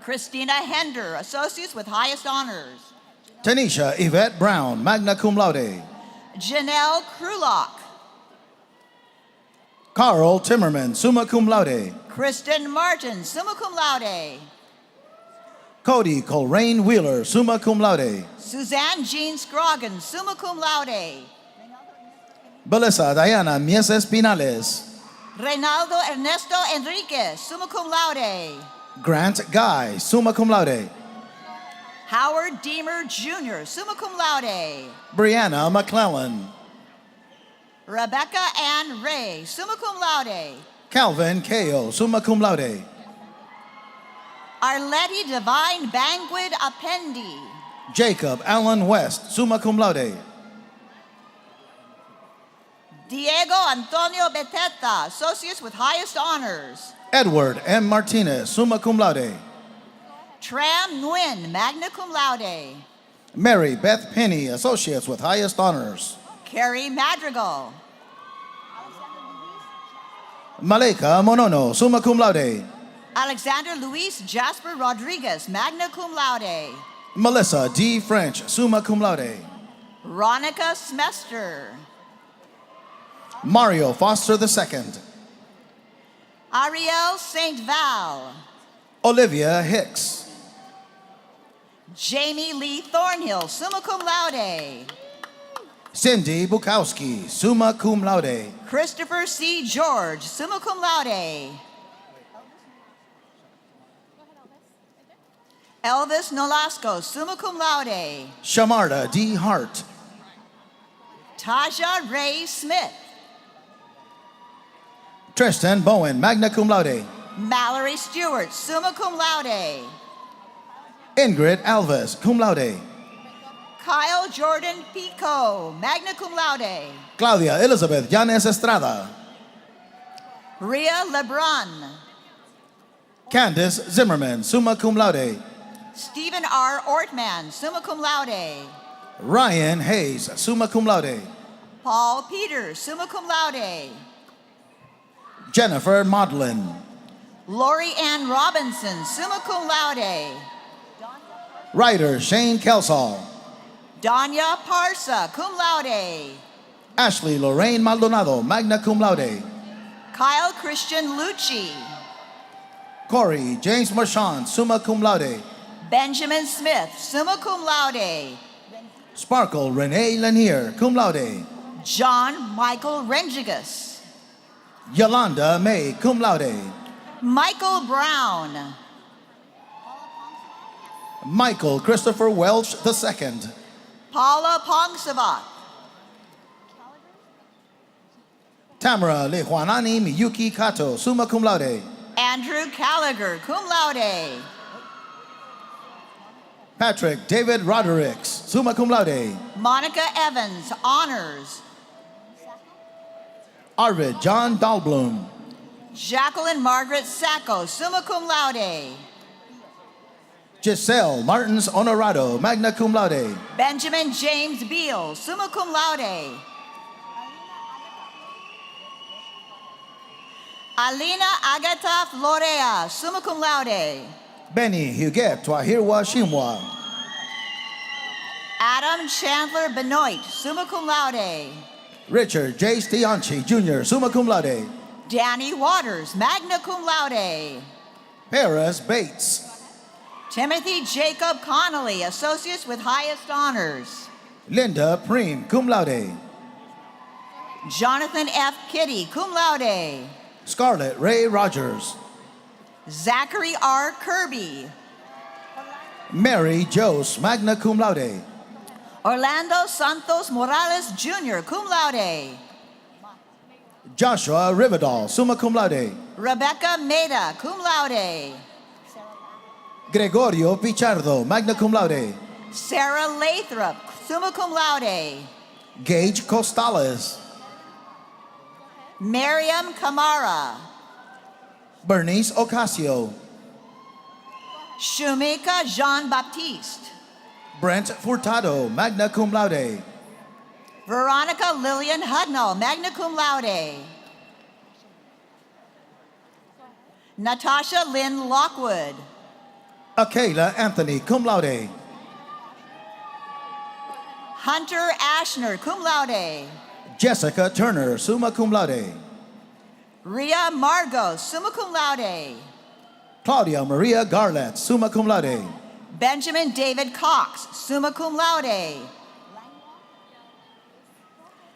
Christina Hender, associates with highest honors. Tanisha Yvette Brown, magna cum laude. Janelle Krulock. Carl Timmerman, summa cum laude. Kristen Martin, summa cum laude. Cody Colrain Wheeler, summa cum laude. Suzanne Jean Scroggins, summa cum laude. Belissa Diana Mies Espinales. Reynaldo Ernesto Enriquez, summa cum laude. Grant Guy, summa cum laude. Howard Deemer Jr., summa cum laude. Brianna McClellan. Rebecca Ann Ray, summa cum laude. Calvin Ko, summa cum laude. Arletty Divine Banquid Appendi. Jacob Allen West, summa cum laude. Diego Antonio Beteta, associates with highest honors. Edward M. Martinez, summa cum laude. Tram Nguyen, magna cum laude. Mary Beth Penny, associates with highest honors. Carrie Madrigal. Maleka Monono, summa cum laude. Alexander Luis Jasper Rodriguez, magna cum laude. Melissa D. French, summa cum laude. Ronica Smester. Mario Foster II. Ariel St. Val. Olivia Hicks. Jamie Lee Thornhill, summa cum laude. Cindy Bukowski, summa cum laude. Christopher C. George, summa cum laude. Elvis Nolasco, summa cum laude. Shamarda D. Hart. Taja Ray Smith. Tristan Bowen, magna cum laude. Mallory Stewart, summa cum laude. Ingrid Alves, cum laude. Kyle Jordan Pico, magna cum laude. Claudia Elizabeth Yanes Estrada. Rhea Lebron. Candice Zimmerman, summa cum laude. Stephen R. Ortman, summa cum laude. Ryan Hayes, summa cum laude. Paul Peters, summa cum laude. Jennifer Maudlin. Lori Ann Robinson, summa cum laude. Writer Shane Kelsall. Danya Parsa, cum laude. Ashley Lorraine Maldonado, magna cum laude. Kyle Christian Lucci. Corey James Marchand, summa cum laude. Benjamin Smith, summa cum laude. Sparkle Renee Lanier, cum laude. John Michael Rengigas. Yolanda May, cum laude. Michael Brown. Michael Christopher Welch II. Paula Pongsavat. Tamara Lejuanani Miyuki Kato, summa cum laude. Andrew Gallagher, cum laude. Patrick David Rodericks, summa cum laude. Monica Evans, honors. Arvid John Dahlblum. Jacqueline Margaret Sacco, summa cum laude. Giselle Martins Honorado, magna cum laude. Benjamin James Beal, summa cum laude. Alina Agata Florea, summa cum laude. Benny Huguet Twahirwa Shimwa. Adam Chandler Benoit, summa cum laude. Richard J. Stianchi Jr., summa cum laude. Danny Waters, magna cum laude. Paris Bates. Timothy Jacob Connolly, associates with highest honors. Linda Preem, cum laude. Jonathan F. Kitty, cum laude. Scarlett Ray Rogers. Zachary R. Kirby. Mary Jose, magna cum laude. Orlando Santos Morales Jr., cum laude. Joshua Rivedal, summa cum laude. Rebecca Meda, cum laude. Gregorio Pichardo, magna cum laude. Sarah Lathrop, summa cum laude. Gage Costales. Miriam Kamara. Bernice Ocasio. Shumika Jean-Baptiste. Brent Furtado, magna cum laude. Veronica Lillian Hudnall, magna cum laude. Natasha Lynn Lockwood. Akela Anthony, cum laude. Hunter Ashner, cum laude. Jessica Turner, summa cum laude. Ria Margot, summa cum laude. Claudia Maria Garlett, summa cum laude. Benjamin David Cox, summa cum laude.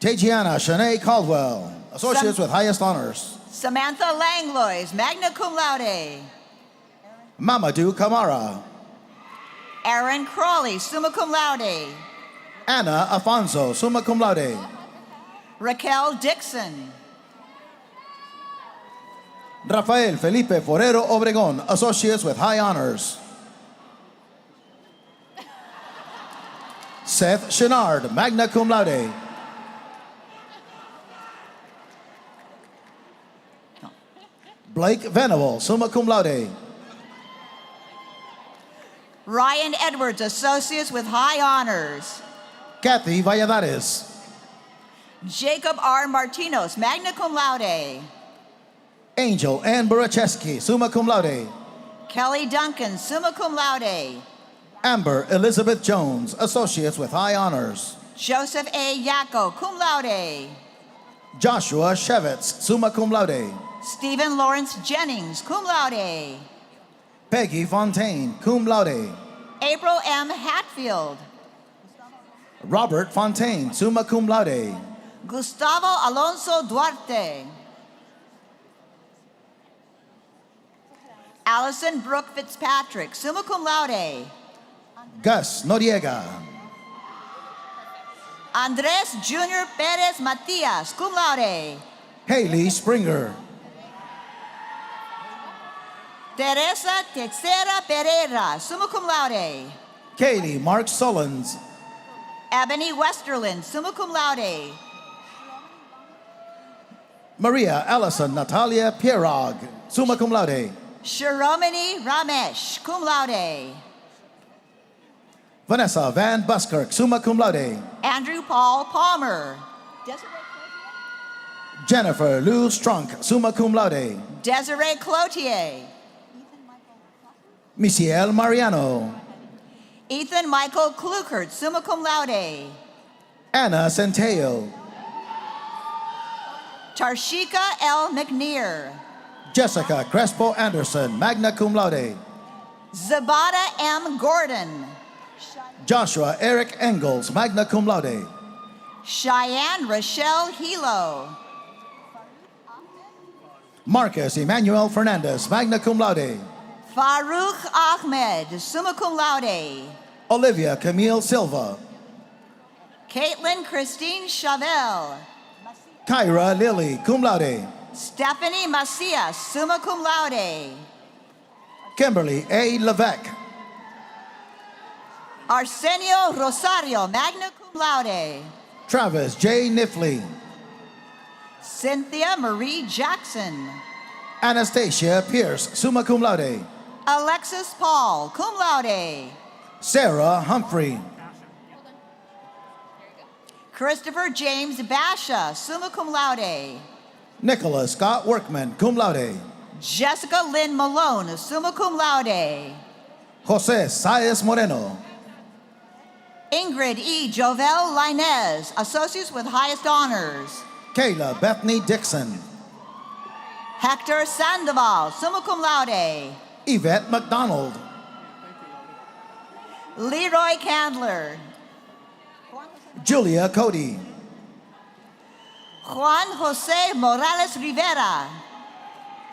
Tajiana Shanae Caldwell, associates with highest honors. Samantha Langlois, magna cum laude. Mamadou Kamara. Aaron Crawley, summa cum laude. Anna Afonso, summa cum laude. Raquel Dixon. Rafael Felipe Forero Obregón, associates with high honors. Seth Chenard, magna cum laude. Blake Venable, summa cum laude. Ryan Edwards, associates with high honors. Kathy Valladares. Jacob R. Martinos, magna cum laude. Angel Ann Buracheski, summa cum laude. Kelly Duncan, summa cum laude. Amber Elizabeth Jones, associates with high honors. Joseph A. Yacco, cum laude. Joshua Shevitz, summa cum laude. Stephen Lawrence Jennings, cum laude. Peggy Fontaine, cum laude. April M. Hatfield. Robert Fontaine, summa cum laude. Gustavo Alonso Duarte. Allison Brooke Fitzpatrick, summa cum laude. Gus Noriega. Andres Junior Perez Matias, cum laude. Haley Springer. Teresa Texera Pereira, summa cum laude. Katie Mark Sullins. Ebony Westerland, summa cum laude. Maria Allison Natalia Pierog, summa cum laude. Shiromini Ramesh, cum laude. Vanessa Van Buskirk, summa cum laude. Andrew Paul Palmer. Jennifer Lou Strunk, summa cum laude. Desiree Cloutier. Michelle Mariano. Ethan Michael Klukert, summa cum laude. Anna Centeo. Tarshika L. McNear. Jessica Crespo Anderson, magna cum laude. Zabata M. Gordon. Joshua Eric Engels, magna cum laude. Cheyenne Rochelle Hilo. Marcus Emmanuel Fernandez, magna cum laude. Farouk Ahmed, summa cum laude. Olivia Camille Silva. Caitlin Christine Chavelle. Kyra Lilly, cum laude. Stephanie Macias, summa cum laude. Kimberly A. Levesque. Arsenio Rosario, magna cum laude. Travis J. Nifley. Cynthia Marie Jackson. Anastasia Pierce, summa cum laude. Alexis Paul, cum laude. Sarah Humphrey. Christopher James Basha, summa cum laude. Nicholas Scott Workman, cum laude. Jessica Lynn Malone, summa cum laude. Jose Saez Moreno. Ingrid E. Jovel Linez, associates with highest honors. Kayla Bethany Dixon. Hector Sandoval, summa cum laude. Yvette McDonald. Leroy Candler. Julia Cody. Juan Jose Morales Rivera.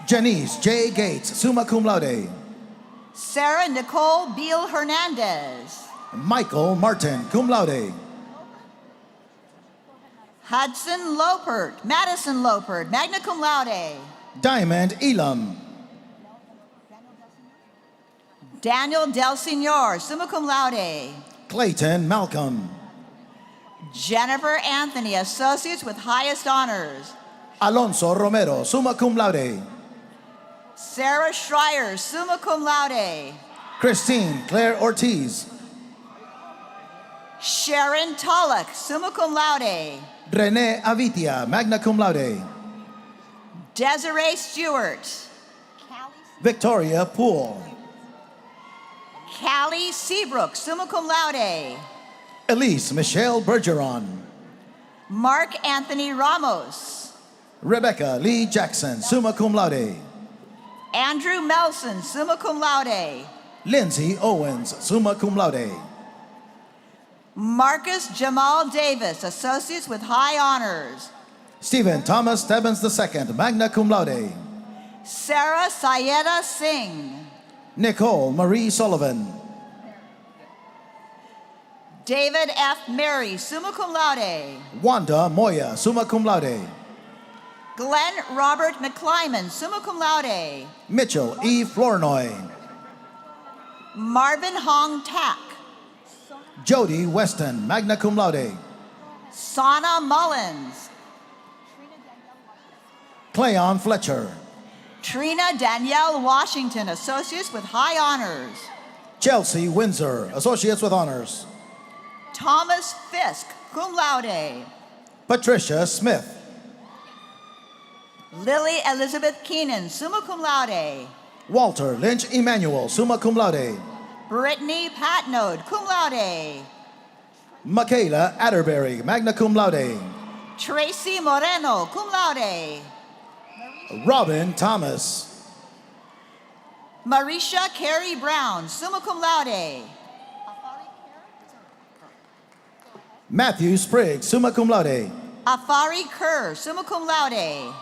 Janice J. Gates, summa cum laude. Sarah Nicole Beal Hernandez. Michael Martin, cum laude. Hudson Lopert, Madison Lopert, magna cum laude. Diamond Elam. Daniel Del Senor, summa cum laude. Clayton Malcolm. Jennifer Anthony, associates with highest honors. Alonso Romero, summa cum laude. Sarah Schreier, summa cum laude. Christine Claire Ortiz. Sharon Tulloch, summa cum laude. Rene Avitia, magna cum laude. Desiree Stewart. Victoria Poole. Callie Seabrook, summa cum laude. Elise Michelle Bergeron. Mark Anthony Ramos. Rebecca Lee Jackson, summa cum laude. Andrew Melson, summa cum laude. Lindsay Owens, summa cum laude. Marcus Jamal Davis, associates with high honors. Stephen Thomas Stebbins II, magna cum laude. Sarah Sayeda Singh. Nicole Marie Sullivan. David F. Mary, summa cum laude. Wanda Moya, summa cum laude. Glenn Robert McClyman, summa cum laude. Mitchell E. Flournoy. Marvin Hong Tak. Jody Weston, magna cum laude. Sana Mullins. Cleon Fletcher. Trina Danielle Washington, associates with high honors. Chelsea Windsor, associates with honors. Thomas Fisk, cum laude. Patricia Smith. Lily Elizabeth Keenan, summa cum laude. Walter Lynch Emanuel, summa cum laude. Brittany Patnode, cum laude. Michaela Atterbury, magna cum laude. Tracy Moreno, cum laude. Robin Thomas. Marisha Carey Brown, summa cum laude. Matthew Spriggs, summa cum laude. Afari Kerr, summa cum laude.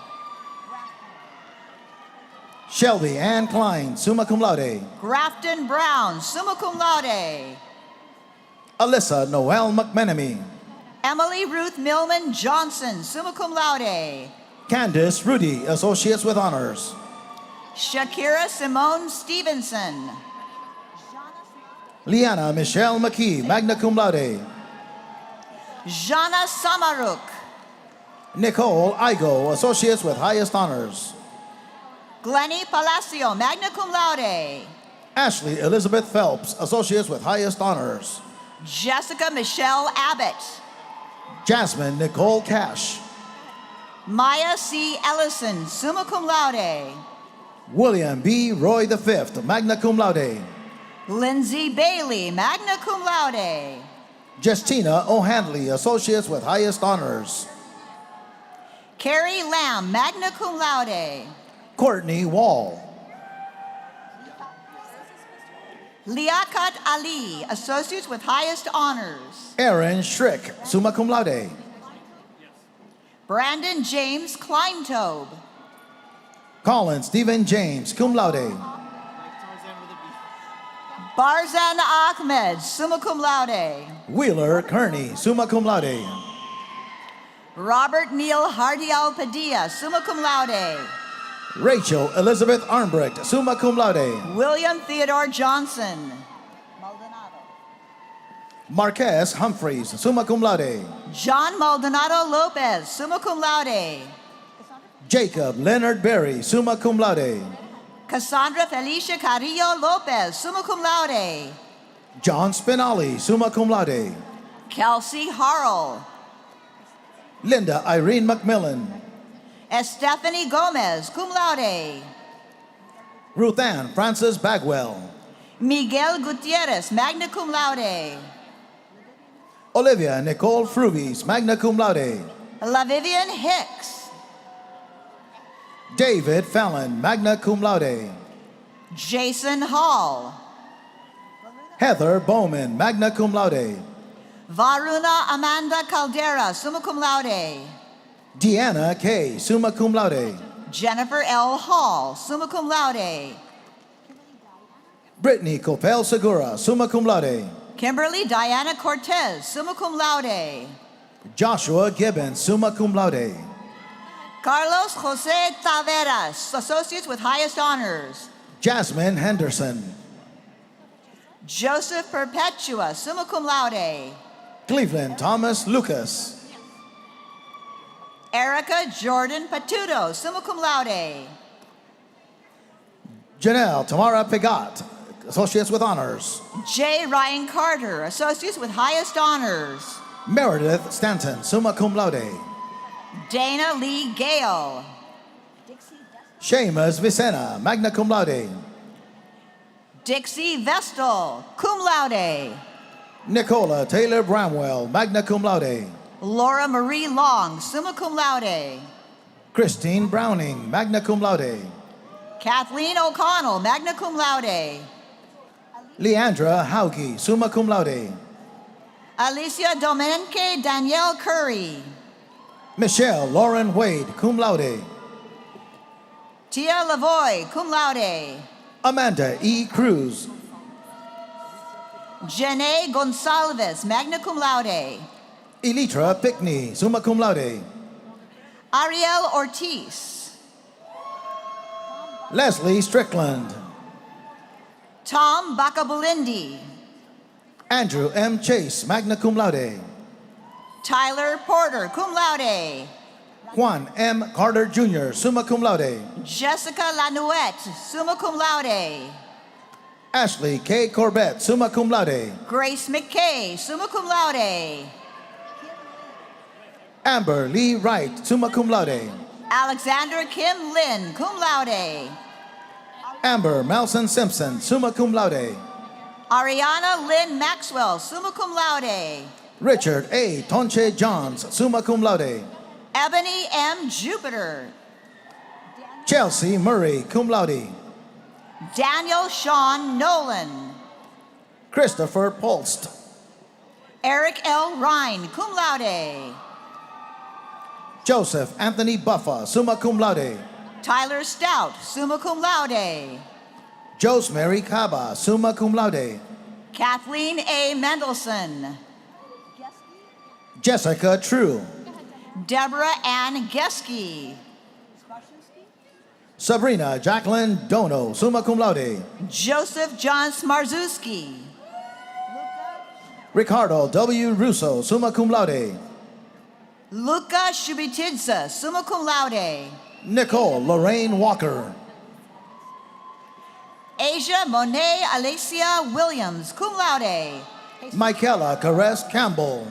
Shelby Ann Klein, summa cum laude. Grafton Brown, summa cum laude. Alyssa Noel McMenemy. Emily Ruth Millman Johnson, summa cum laude. Candace Rudy, Associates with Honors. Shakira Simone Stevenson. Liana Michelle McKee, magna cum laude. Jana Samaruk. Nicole Igo, Associates with Highest Honors. Glennie Palacio, magna cum laude. Ashley Elizabeth Phelps, Associates with Highest Honors. Jessica Michelle Abbott. Jasmine Nicole Cash. Maya C. Ellison, summa cum laude. William B. Roy V, magna cum laude. Lindsay Bailey, magna cum laude. Justina O'Handley, Associates with Highest Honors. Carrie Lamb, magna cum laude. Courtney Wall. Liaquat Ali, Associates with Highest Honors. Aaron Schrick, summa cum laude. Brandon James Kleintobe. Colin Stephen James, cum laude. Barzan Ahmed, summa cum laude. Wheeler Kearney, summa cum laude. Robert Neil Hardial Padilla, summa cum laude. Rachel Elizabeth Armbrecht, summa cum laude. William Theodore Johnson. Marquez Humphreys, summa cum laude. John Maldonado Lopez, summa cum laude. Jacob Leonard Berry, summa cum laude. Cassandra Felicia Carrillo Lopez, summa cum laude. John Spinelli, summa cum laude. Kelsey Harrell. Linda Irene McMillan. Estefany Gomez, cum laude. Ruth Ann Francis Bagwell. Miguel Gutierrez, magna cum laude. Olivia Nicole Fruvis, magna cum laude. LaVivian Hicks. David Fallon, magna cum laude. Jason Hall. Heather Bowman, magna cum laude. Varuna Amanda Caldera, summa cum laude. Deanna K, summa cum laude. Jennifer L. Hall, summa cum laude. Brittany Copel Segura, summa cum laude. Kimberly Diana Cortez, summa cum laude. Joshua Gibbons, summa cum laude. Carlos Jose Taveras, Associates with Highest Honors. Jasmine Henderson. Joseph Perpetua, summa cum laude. Cleveland Thomas Lucas. Erica Jordan Patudo, summa cum laude. Janelle Tamara Pigot, Associates with Honors. J. Ryan Carter, Associates with Highest Honors. Meredith Stanton, summa cum laude. Dana Lee Gale. Seamus Vicena, magna cum laude. Dixie Vestal, cum laude. Nicola Taylor Bramwell, magna cum laude. Laura Marie Long, summa cum laude. Christine Browning, magna cum laude. Kathleen O'Connell, magna cum laude. Leandra Hauge, summa cum laude. Alicia Domenique Danielle Curry. Michelle Lauren Wade, cum laude. Tia Lavoy, cum laude. Amanda E. Cruz. Janae Gonsalves, magna cum laude. Elitra Pickney, summa cum laude. Ariel Ortiz. Leslie Strickland. Tom Bacabulindi. Andrew M. Chase, magna cum laude. Tyler Porter, cum laude. Juan M. Carter Jr., summa cum laude. Jessica Lanouette, summa cum laude. Ashley K. Corbett, summa cum laude. Grace McKay, summa cum laude. Amber Lee Wright, summa cum laude. Alexander Kim Lin, cum laude. Amber Melson Simpson, summa cum laude. Ariana Lynn Maxwell, summa cum laude. Richard A. Tonche Johns, summa cum laude. Ebony M. Jupiter. Chelsea Murray, cum laude. Daniel Sean Nolan. Christopher Polst. Eric L. Rhine, cum laude. Joseph Anthony Buffa, summa cum laude. Tyler Stout, summa cum laude. Josemary Caba, summa cum laude. Kathleen A. Mendelson. Jessica True. Deborah Ann Geske. Sabrina Jacqueline Dono, summa cum laude. Joseph John Smarzewski. Ricardo W. Russo, summa cum laude. Luca Shubitidze, summa cum laude. Nicole Lorraine Walker. Asia Monet Alicia Williams, cum laude. Michaela Caress Campbell.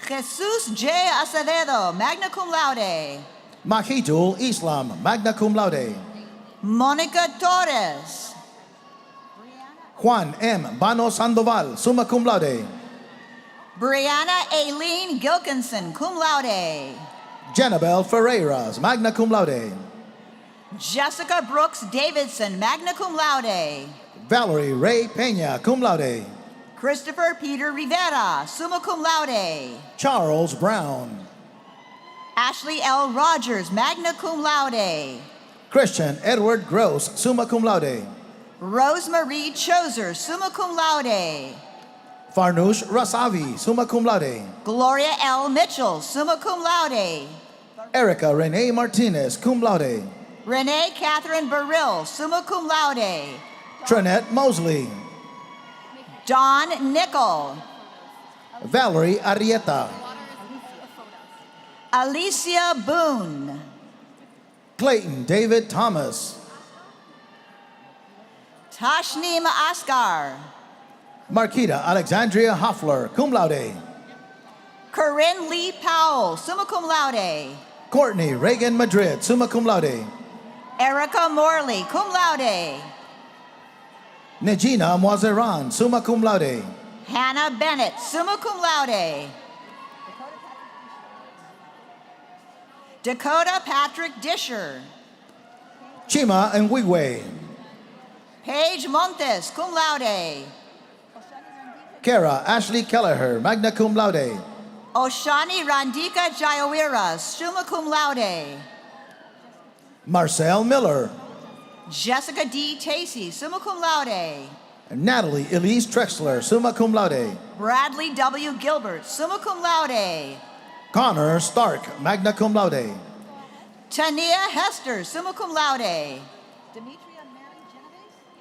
Jesus J. Acevedo, magna cum laude. Mahidul Islam, magna cum laude. Monica Torres. Juan M. Bano Sandoval, summa cum laude. Brianna Aileen Gilkinson, cum laude. Janabel Ferreiras, magna cum laude. Jessica Brooks Davidson, magna cum laude. Valerie Ray Peña, cum laude. Christopher Peter Rivera, summa cum laude. Charles Brown. Ashley L. Rogers, magna cum laude. Christian Edward Gross, summa cum laude. Rosemarie Choser, summa cum laude. Farnoosh Rasavi, summa cum laude. Gloria L. Mitchell, summa cum laude. Erica Renee Martinez, cum laude. Renee Catherine Burrill, summa cum laude. Trinette Mosley. Don Nickel. Valerie Arrieta. Alicia Boone. Clayton David Thomas. Tashneem Asghar. Marquita Alexandria Hoffler, cum laude. Corinne Lee Powell, summa cum laude. Courtney Reagan Madrid, summa cum laude. Erica Morley, cum laude. Negina Moiseran, summa cum laude. Hannah Bennett, summa cum laude. Dakota Patrick Disher. Chima Nwigwe. Paige Montes, cum laude. Kara Ashley Kelleher, magna cum laude. Oshani Randika Jayawira, summa cum laude. Marcel Miller. Jessica D. Tacey, summa cum laude. Natalie Elise Trexler, summa cum laude. Bradley W. Gilbert, summa cum laude. Connor Stark, magna cum laude. Tania Hester, summa cum laude.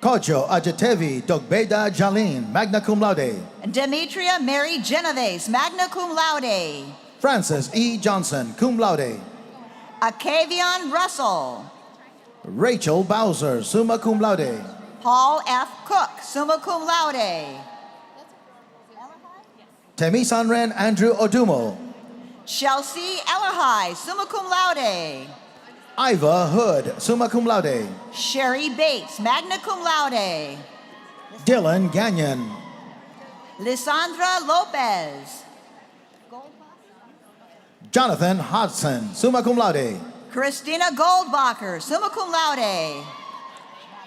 Kojo Ajatevi Dogbeda Jalin, magna cum laude. Demetria Mary Genovese, magna cum laude. Francis E. Johnson, cum laude. Akavion Russell. Rachel Bowser, summa cum laude. Paul F. Cook, summa cum laude. Temisanren Andrew Odumo. Chelsea Elahai, summa cum laude. Iva Hood, summa cum laude. Sherry Bates, magna cum laude. Dylan Gagnon. Lysandra Lopez. Jonathan Hodson, summa cum laude. Christina Goldbacher, summa cum laude.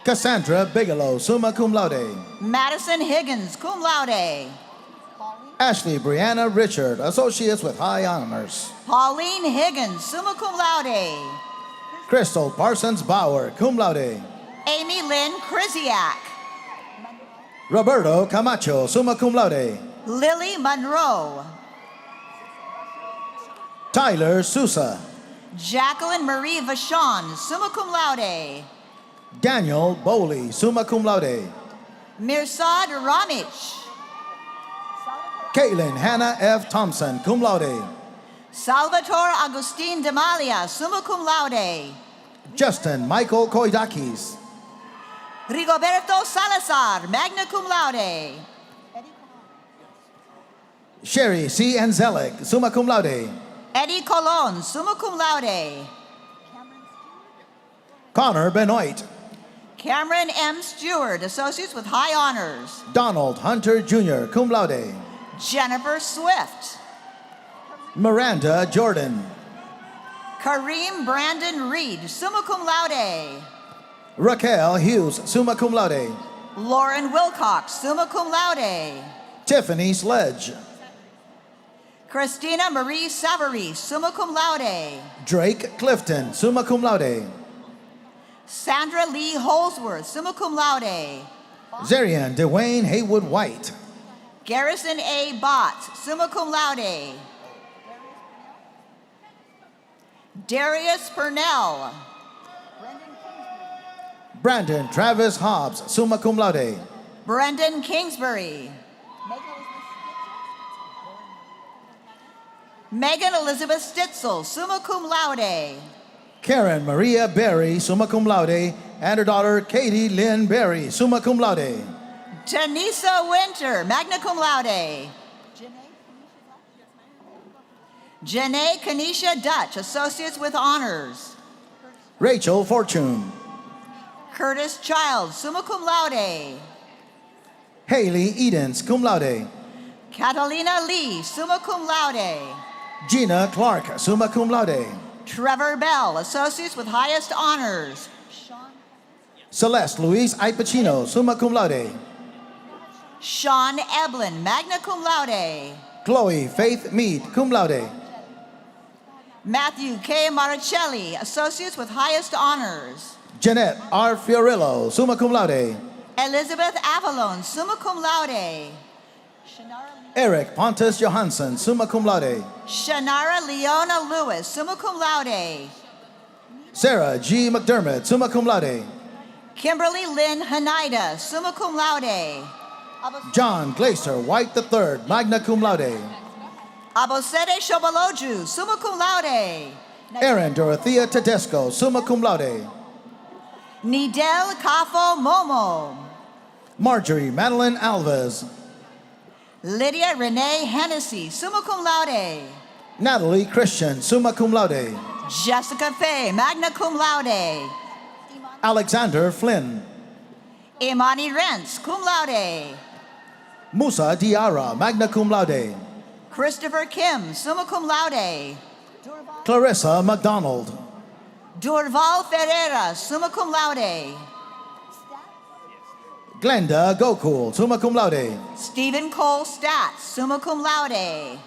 Cassandra Bigelow, summa cum laude. Madison Higgins, cum laude. Ashley Brianna Richard, associates with high honors. Pauline Higgins, summa cum laude. Crystal Parsons Bauer, cum laude. Amy Lynn Krisiak. Roberto Camacho, summa cum laude. Lily Monroe. Tyler Sousa. Jacqueline Marie Vachon, summa cum laude. Daniel Bowley, summa cum laude. Mirsad Ramich. Caitlin Hannah F. Thompson, cum laude. Salvatore Agustin Demalia, summa cum laude. Justin Michael Koidakis. Rigoberto Salazar, magna cum laude. Sherry C. Anzelic, summa cum laude. Eddie Colon, summa cum laude. Connor Benoit. Cameron M. Stewart, associates with high honors. Donald Hunter Jr., cum laude. Jennifer Swift. Miranda Jordan. Kareem Brandon Reed, summa cum laude. Raquel Hughes, summa cum laude. Lauren Wilcox, summa cum laude. Tiffany Sledge. Christina Marie Savary, summa cum laude. Drake Clifton, summa cum laude. Sandra Lee Holsworth, summa cum laude. Zarian Dwayne Haywood White. Garrison A. Bott, summa cum laude. Darius Purnell. Brandon Travis Hobbs, summa cum laude. Brendan Kingsbury. Megan Elizabeth Stitzel, summa cum laude. Karen Maria Berry, summa cum laude, and her daughter Katie Lynn Berry, summa cum laude. Tanisa Winter, magna cum laude. Janae Kanisha Dutch, associates with honors. Rachel Fortune. Curtis Child, summa cum laude. Haley Edens, cum laude. Catalina Lee, summa cum laude. Gina Clark, summa cum laude. Trevor Bell, associates with highest honors. Celeste Louise Ipacino, summa cum laude. Sean Eblin, magna cum laude. Chloe Faith Mead, cum laude. Matthew K. Maricelli, associates with highest honors. Jeanette R. Fiorillo, summa cum laude. Elizabeth Avalon, summa cum laude. Eric Pontus Johansson, summa cum laude. Shannara Leona Lewis, summa cum laude. Sarah G. McDermott, summa cum laude. Kimberly Lynn Hanida, summa cum laude. John Glaser White III, magna cum laude. Abosede Shobaloju, summa cum laude. Erin Dorothea Tedesco, summa cum laude. Nidel Kafo Momo. Marjorie Madeline Alves. Lydia Renee Hennessy, summa cum laude. Natalie Christian, summa cum laude. Jessica Fay, magna cum laude. Alexander Flynn. Imani Rentz, cum laude. Musa Diarra, magna cum laude. Christopher Kim, summa cum laude. Clarissa McDonald. Durval Ferreira, summa cum laude. Glenda Gokul, summa cum laude. Stephen Cole Stats, summa cum laude.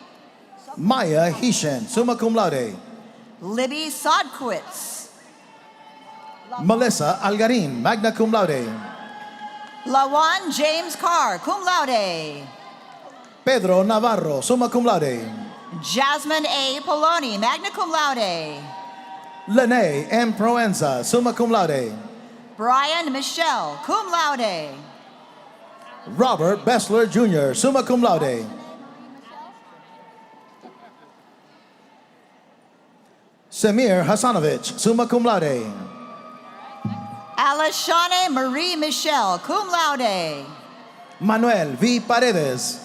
Maya Hishen, summa cum laude. Libby Sodkowitz. Melissa Algarin, magna cum laude. Lawan James Carr, cum laude. Pedro Navarro, summa cum laude. Jasmine A. Poloni, magna cum laude. Lene M. Proenza, summa cum laude. Brian Michelle, cum laude. Robert Bessler Jr., summa cum laude. Samir Hasanovich, summa cum laude. Alashane Marie Michelle, cum laude. Manuel V. Paredes.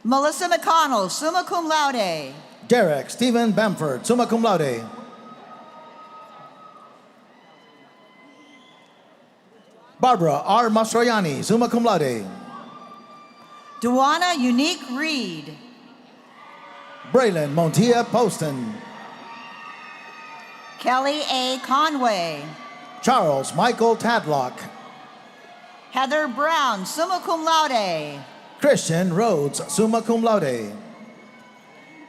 Melissa McConnell, summa cum laude. Derek Stephen Bamford, summa cum laude. Barbara R. Mastroianni, summa cum laude. Duana Unique Reed. Braylon Montia Poston. Kelly A. Conway. Charles Michael Tadlock. Heather Brown, summa cum laude. Christian Rhodes, summa cum laude.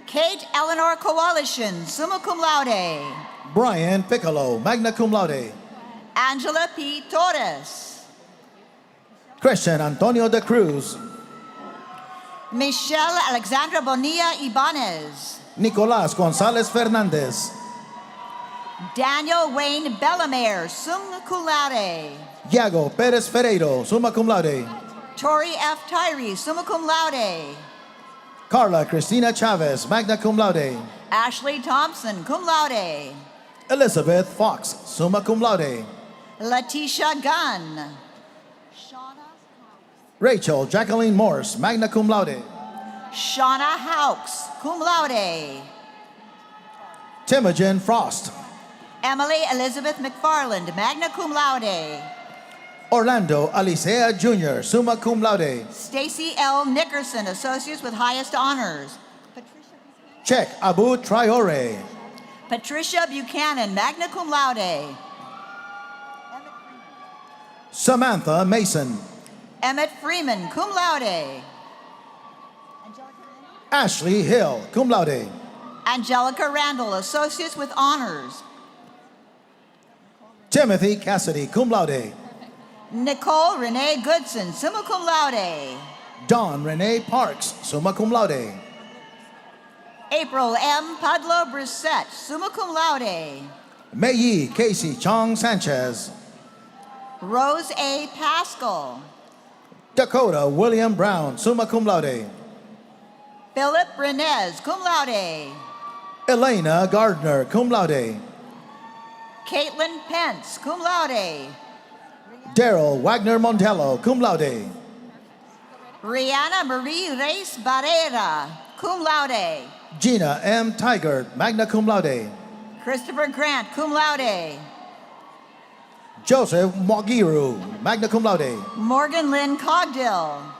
Kate Eleanor Coalition, summa cum laude. Brian Piccolo, magna cum laude. Angela P. Torres. Christian Antonio de Cruz. Michelle Alexandra Bonilla Ibanez. Nicolás González Fernández. Daniel Wayne Bellamere, summa cum laude. Iago Pérez Ferreiro, summa cum laude. Tori F. Tyree, summa cum laude. Carla Cristina Chavez, magna cum laude. Ashley Thompson, cum laude. Elizabeth Fox, summa cum laude. Letitia Gunn. Rachel Jacqueline Morse, magna cum laude. Shauna Hawks, cum laude. Timogen Frost. Emily Elizabeth McFarland, magna cum laude. Orlando Alicea Jr., summa cum laude. Stacy L. Nickerson, associates with highest honors. Check Abu Traore. Patricia Buchanan, magna cum laude. Samantha Mason. Emmett Freeman, cum laude. Ashley Hill, cum laude. Angelica Randall, Associates with Honors. Timothy Cassidy, cum laude. Nicole Renee Goodson, summa cum laude. Dawn Renee Parks, summa cum laude. April M. Padlo Brissett, summa cum laude. Mei Casey Chong Sanchez. Rose A. Pascal. Dakota William Brown, summa cum laude. Philip Brenez, cum laude. Elena Gardner, cum laude. Caitlin Pence, cum laude. Daryl Wagner Montello, cum laude. Rihanna Marie Reyes Barrera, cum laude. Gina M. Tigert, magna cum laude. Christopher Grant, cum laude. Joseph Mogiru, magna cum laude. Morgan Lynn Cogdill.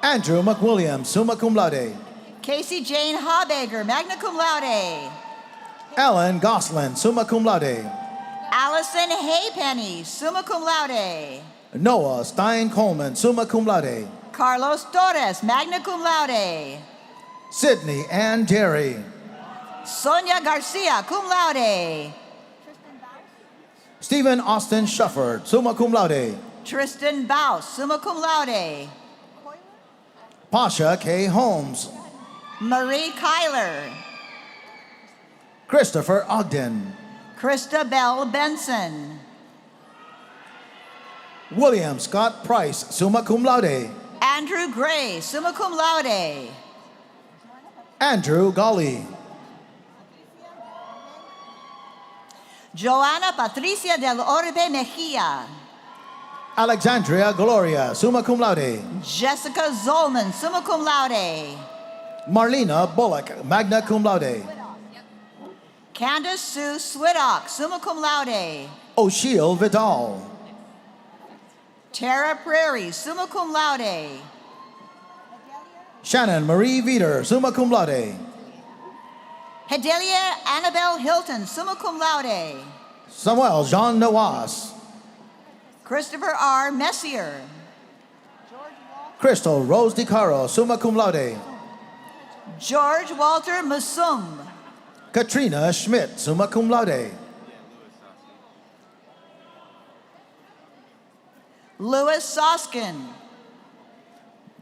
Andrew McWilliams, summa cum laude. Casey Jane Habager, magna cum laude. Alan Goslin, summa cum laude. Allison Haypenny, summa cum laude. Noah Stein Coleman, summa cum laude. Carlos Torres, magna cum laude. Sydney Ann Derry. Sonia Garcia, cum laude. Stephen Austin Shufford, summa cum laude. Tristan Baus, summa cum laude. Pasha K. Holmes. Marie Kyler. Christopher Ogden. Christabel Benson. William Scott Price, summa cum laude. Andrew Gray, summa cum laude. Andrew Golly. Joanna Patricia del Orbe Mejia. Alexandria Gloria, summa cum laude. Jessica Zolman, summa cum laude. Marlena Bullock, magna cum laude. Candace Sue Swiddock, summa cum laude. O'Shiel Vidal. Tara Prairie, summa cum laude. Shannon Marie Veeder, summa cum laude. Hedelia Annabelle Hilton, summa cum laude. Samuel Jean Noas. Christopher R. Messier. Crystal Rose DiCaro, summa cum laude. George Walter Musum. Katrina Schmidt, summa cum laude. Louis Soskin.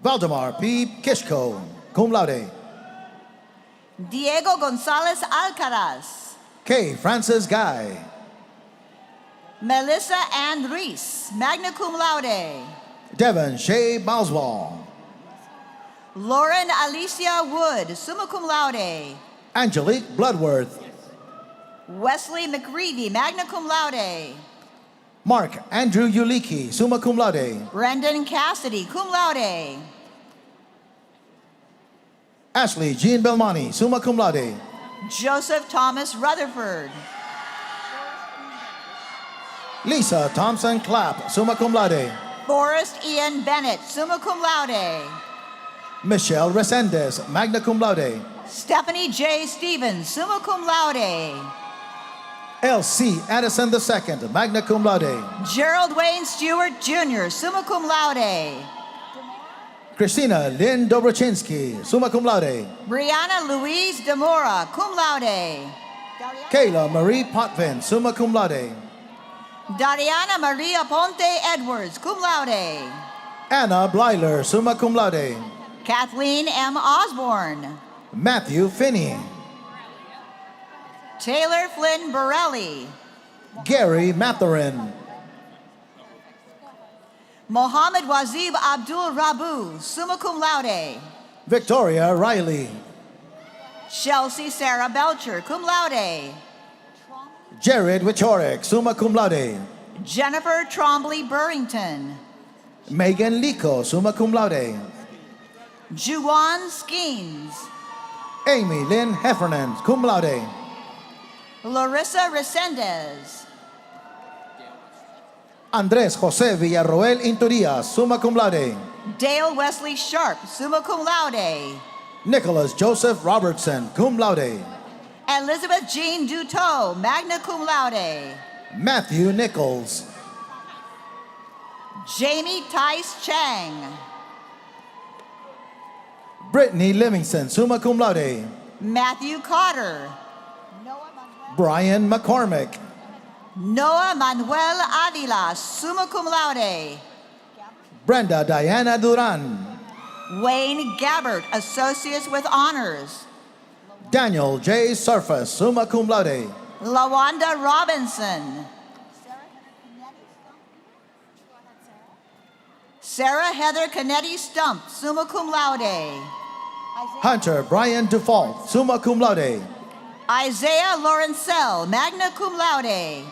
Valdemar P. Kishko, cum laude. Diego Gonzalez Alcaraz. K. Francis Guy. Melissa Ann Reese, magna cum laude. Devon Shea Boswell. Lauren Alicia Wood, summa cum laude. Angelique Bloodworth. Wesley McReevy, magna cum laude. Mark Andrew Uliki, summa cum laude. Brendan Cassidy, cum laude. Ashley Jean Belmonte, summa cum laude. Joseph Thomas Rutherford. Lisa Thompson Clapp, summa cum laude. Forrest Ian Bennett, summa cum laude. Michelle Resendez, magna cum laude. Stephanie J. Stevens, summa cum laude. L.C. Addison II, magna cum laude. Gerald Wayne Stewart Jr., summa cum laude. Christina Lynn Dobrochinsky, summa cum laude. Brianna Louise Demora, cum laude. Kayla Marie Potvin, summa cum laude. Dariana Maria Ponte Edwards, cum laude. Anna Blyler, summa cum laude. Kathleen M. Osborne. Matthew Finney. Taylor Flynn Borelli. Gary Matherin. Mohammed Wazib Abdul Rabu, summa cum laude. Victoria Riley. Chelsea Sarah Belcher, cum laude. Jared Wichorek, summa cum laude. Jennifer Trombley Burrington. Megan Lico, summa cum laude. Juwan Skeens. Amy Lynn Heffernan, cum laude. Larissa Resendez. Andrés José Villarroel Inturias, summa cum laude. Dale Wesley Sharp, summa cum laude. Nicholas Joseph Robertson, cum laude. Elizabeth Jean Duteau, magna cum laude. Matthew Nichols. Jamie Tice Chang. Brittany Livingston, summa cum laude. Matthew Cotter. Brian McCormick. Noah Manuel Avila, summa cum laude. Brenda Diana Duran. Wayne Gabbert, Associates with Honors. Daniel J. Surface, summa cum laude. Lawanda Robinson. Sarah Heather Canetti Stump, summa cum laude. Hunter Brian Default, summa cum laude. Isaiah Lawrencell, magna cum laude.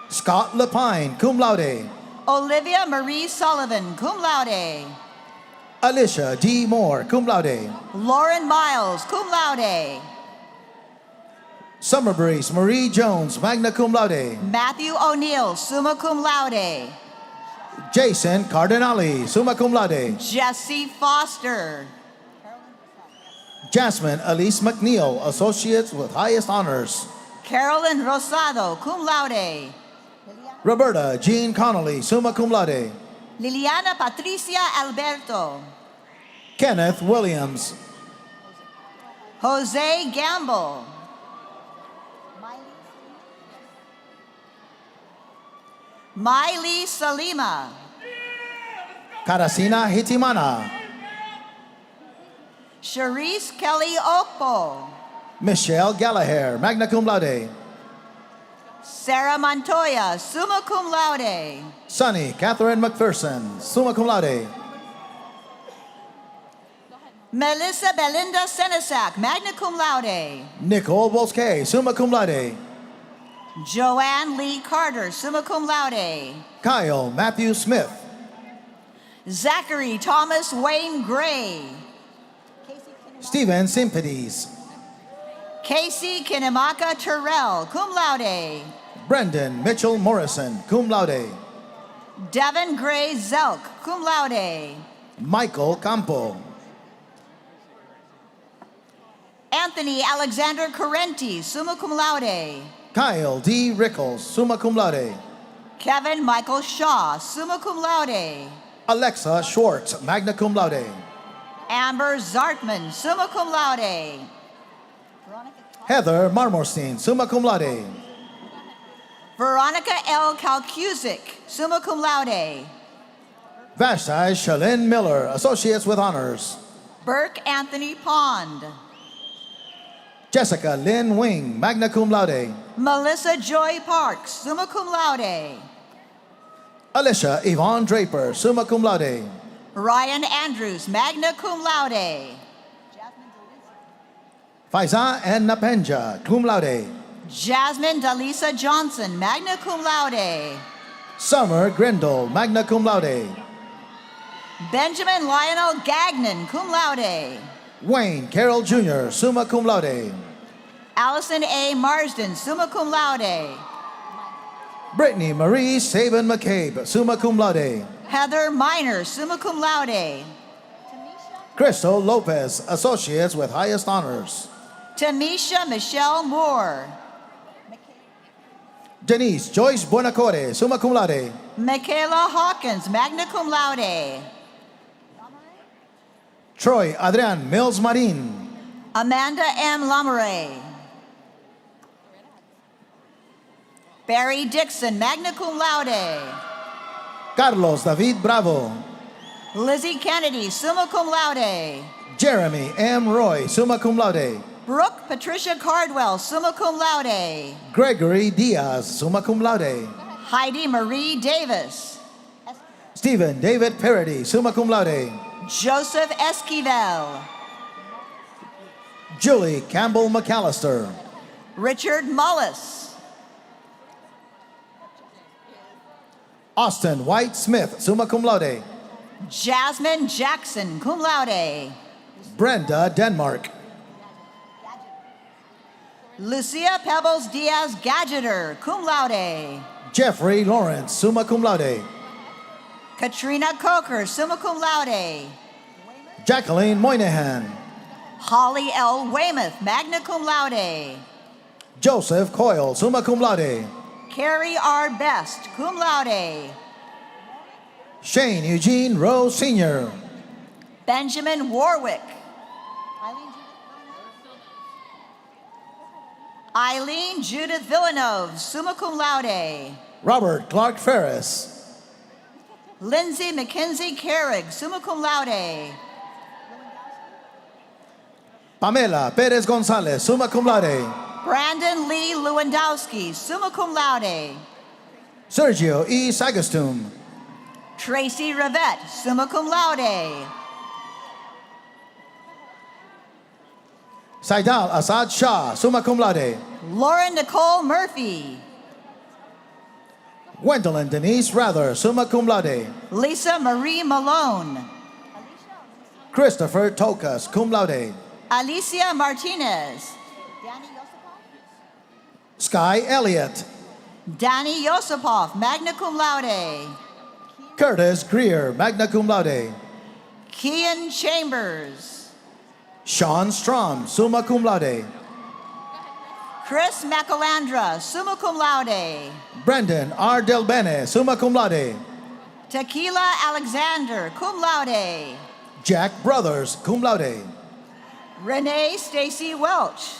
Scott Lapine, cum laude. Olivia Marie Sullivan, cum laude. Alicia D. Moore, cum laude. Lauren Miles, cum laude. Summer Breeze Marie Jones, magna cum laude. Matthew O'Neill, summa cum laude. Jason Cardinali, summa cum laude. Jesse Foster. Jasmine Elise McNeil, Associates with Highest Honors. Carolyn Rosado, cum laude. Roberta Jean Connolly, summa cum laude. Liliana Patricia Alberto. Kenneth Williams. Jose Gamble. Miley Salima. Karasina Hitimana. Sharice Kelly Okpo. Michelle Gallagher, magna cum laude. Sarah Montoya, summa cum laude. Sunny Catherine McPherson, summa cum laude. Melissa Belinda Senesac, magna cum laude. Nicole Bosque, summa cum laude. Joanne Lee Carter, summa cum laude. Kyle Matthew Smith. Zachary Thomas Wayne Gray. Stephen Simpedes. Casey Kinemaka Terrell, cum laude. Brendan Mitchell Morrison, cum laude. Devin Gray Zelk, cum laude. Michael Campo. Anthony Alexander Correnti, summa cum laude. Kyle D. Rickles, summa cum laude. Kevin Michael Shaw, summa cum laude. Alexa Schwartz, magna cum laude. Amber Zartman, summa cum laude. Heather Marmorstein, summa cum laude. Veronica L. Kalkuzik, summa cum laude. Vashti Shalyn Miller, Associates with Honors. Burke Anthony Pond. Jessica Lynn Wing, magna cum laude. Melissa Joy Parks, summa cum laude. Alicia Yvonne Draper, summa cum laude. Ryan Andrews, magna cum laude. Faiza and Napenja, cum laude. Jasmine Dalisa Johnson, magna cum laude. Summer Grindle, magna cum laude. Benjamin Lionel Gagnon, cum laude. Wayne Carroll Jr., summa cum laude. Allison A. Marsden, summa cum laude. Brittany Marie Saban McCabe, summa cum laude. Heather Miner, summa cum laude. Crystal Lopez, Associates with Highest Honors. Tamisha Michelle Moore. Denise Joyce Buenacore, summa cum laude. Michaela Hawkins, magna cum laude. Troy Adrian Mills Marin. Amanda M. Lamoureux. Barry Dixon, magna cum laude. Carlos David Bravo. Lizzie Kennedy, summa cum laude. Jeremy M. Roy, summa cum laude. Brooke Patricia Cardwell, summa cum laude. Gregory Diaz, summa cum laude. Heidi Marie Davis. Stephen David Parody, summa cum laude. Joseph Esquivel. Julie Campbell McAllister. Richard Mullis. Austin White Smith, summa cum laude. Jasmine Jackson, cum laude. Brenda Denmark. Lucia Pebbles Diaz Gadgeter, cum laude. Jeffrey Lawrence, summa cum laude. Katrina Coker, summa cum laude. Jacqueline Moynihan. Holly L. Weymouth, magna cum laude. Joseph Coyle, summa cum laude. Carrie R. Best, cum laude. Shane Eugene Rose Sr. Benjamin Warwick. Eileen Judith Villeneuve, summa cum laude. Robert Clark Ferris. Lindsay Mackenzie Carrig, summa cum laude. Pamela Perez Gonzalez, summa cum laude. Brandon Lee Lewandowski, summa cum laude. Sergio E. Sagastum. Tracy Rivette, summa cum laude. Saidal Asad Shah, summa cum laude. Lauren Nicole Murphy. Gwendolyn Denise Rather, summa cum laude. Lisa Marie Malone. Christopher Tokas, cum laude. Alicia Martinez. Sky Elliott. Danny Yosipov, magna cum laude. Curtis Greer, magna cum laude. Kian Chambers. Sean Strom, summa cum laude. Chris Macalandra, summa cum laude. Brendan R. Del Bene, summa cum laude. Tequila Alexander, cum laude. Jack Brothers, cum laude. Renee Stacy Welch.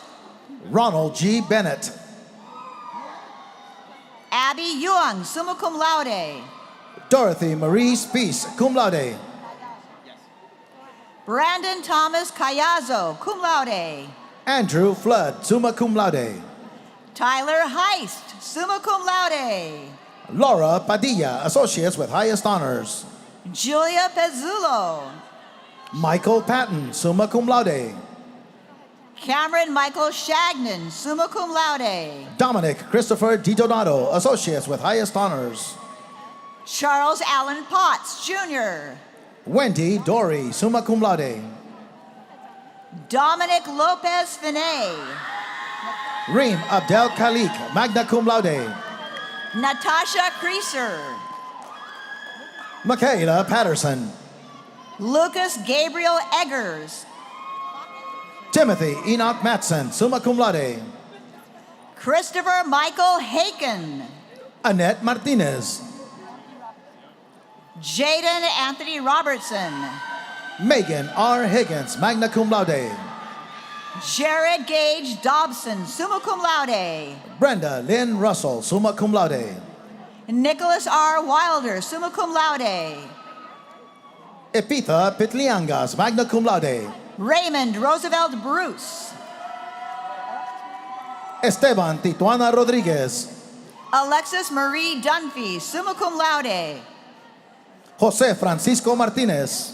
Ronald G. Bennett. Abby Young, summa cum laude. Dorothy Marie Spees, cum laude. Brandon Thomas Cayazo, cum laude. Andrew Flood, summa cum laude. Tyler Heist, summa cum laude. Laura Padilla, Associates with Highest Honors. Julia Pezzulo. Michael Patton, summa cum laude. Cameron Michael Shagnon, summa cum laude. Dominic Christopher DiDonato, Associates with Highest Honors. Charles Allen Potts, Jr. Wendy Dory, summa cum laude. Dominic Lopez Finet. Reem Abdel Khalik, magna cum laude. Natasha Creaser. Michaela Patterson. Lucas Gabriel Eggers. Timothy Enoch Matson, summa cum laude. Christopher Michael Haken. Annette Martinez. Jaden Anthony Robertson. Megan R. Higgins, magna cum laude. Jared Gage Dobson, summa cum laude. Brenda Lynn Russell, summa cum laude. Nicholas R. Wilder, summa cum laude. Epitha Pitliangas, magna cum laude. Raymond Roosevelt Bruce. Esteban Tituana Rodriguez. Alexis Marie Dunphy, summa cum laude. Jose Francisco Martinez.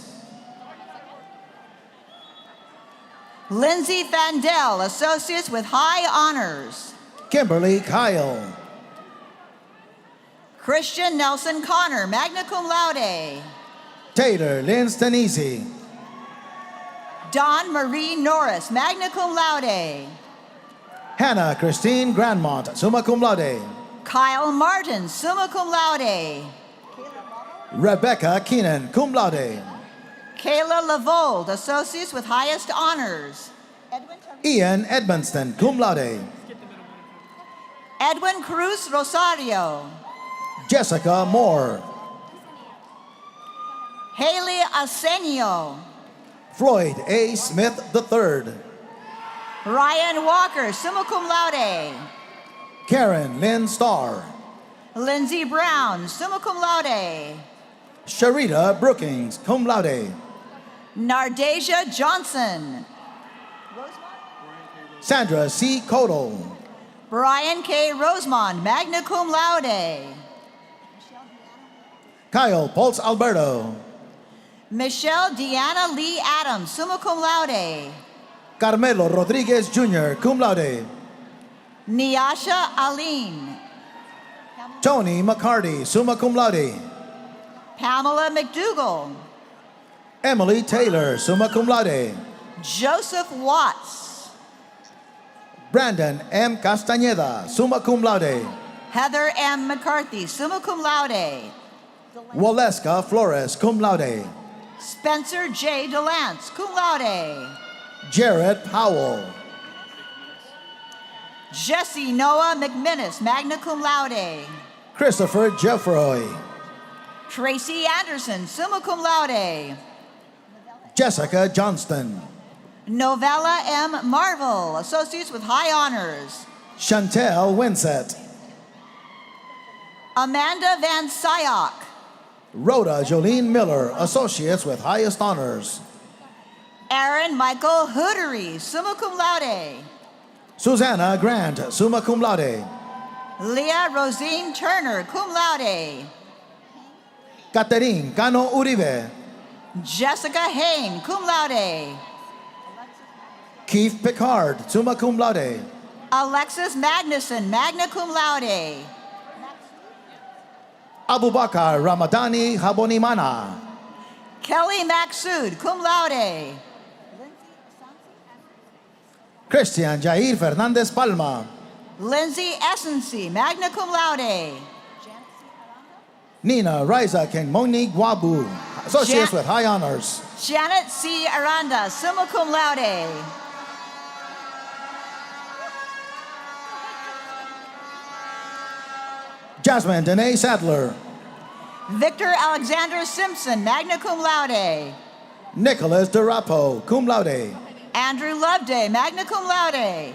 Lindsay Fandel, Associates with High Honors. Kimberly Kyle. Christian Nelson Connor, magna cum laude. Taylor Lynn Stanisi. Dawn Marie Norris, magna cum laude. Hannah Christine Grandmont, summa cum laude. Kyle Martin, summa cum laude. Rebecca Keenan, cum laude. Kayla Lavold, Associates with Highest Honors. Ian Edmonston, cum laude. Edwin Cruz Rosario. Jessica Moore. Haley Arsenio. Floyd A. Smith III. Ryan Walker, summa cum laude. Karen Lynn Starr. Lindsey Brown, summa cum laude. Sharita Brookings, cum laude. Nardasia Johnson. Sandra C. Codal. Brian K. Rosemond, magna cum laude. Kyle Pulse Alberto. Michelle Deanna Lee Adams, summa cum laude. Carmelo Rodriguez Jr., cum laude. Niasha Aline. Tony McCarty, summa cum laude. Pamela McDougall. Emily Taylor, summa cum laude. Joseph Watts. Brandon M. Castañeda, summa cum laude. Heather M. McCarthy, summa cum laude. Waleska Flores, cum laude. Spencer J. DeLance, cum laude. Jared Powell. Jesse Noah McMinnis, magna cum laude. Christopher Jeffroy. Tracy Anderson, summa cum laude. Jessica Johnston. Novella M. Marvel, Associates with High Honors. Chantel Winsett. Amanda Van Syok. Rhoda Jolene Miller, Associates with Highest Honors. Aaron Michael Hootery, summa cum laude. Susanna Grant, summa cum laude. Leah Rosine Turner, cum laude. Catherine Cano Uribe. Jessica Hain, cum laude. Keith Picard, summa cum laude. Alexis Magnuson, magna cum laude. Abubakar Ramadani Habonimana. Kelly Maxud, cum laude. Christian Jair Fernandez Palma. Lindsay Essency, magna cum laude. Nina Riza Kengmoni Guabu, Associates with High Honors. Janet C. Aranda, summa cum laude. Jasmine Danae Sadler. Victor Alexander Simpson, magna cum laude. Nicholas DeRapo, cum laude. Andrew Loveday, magna cum laude.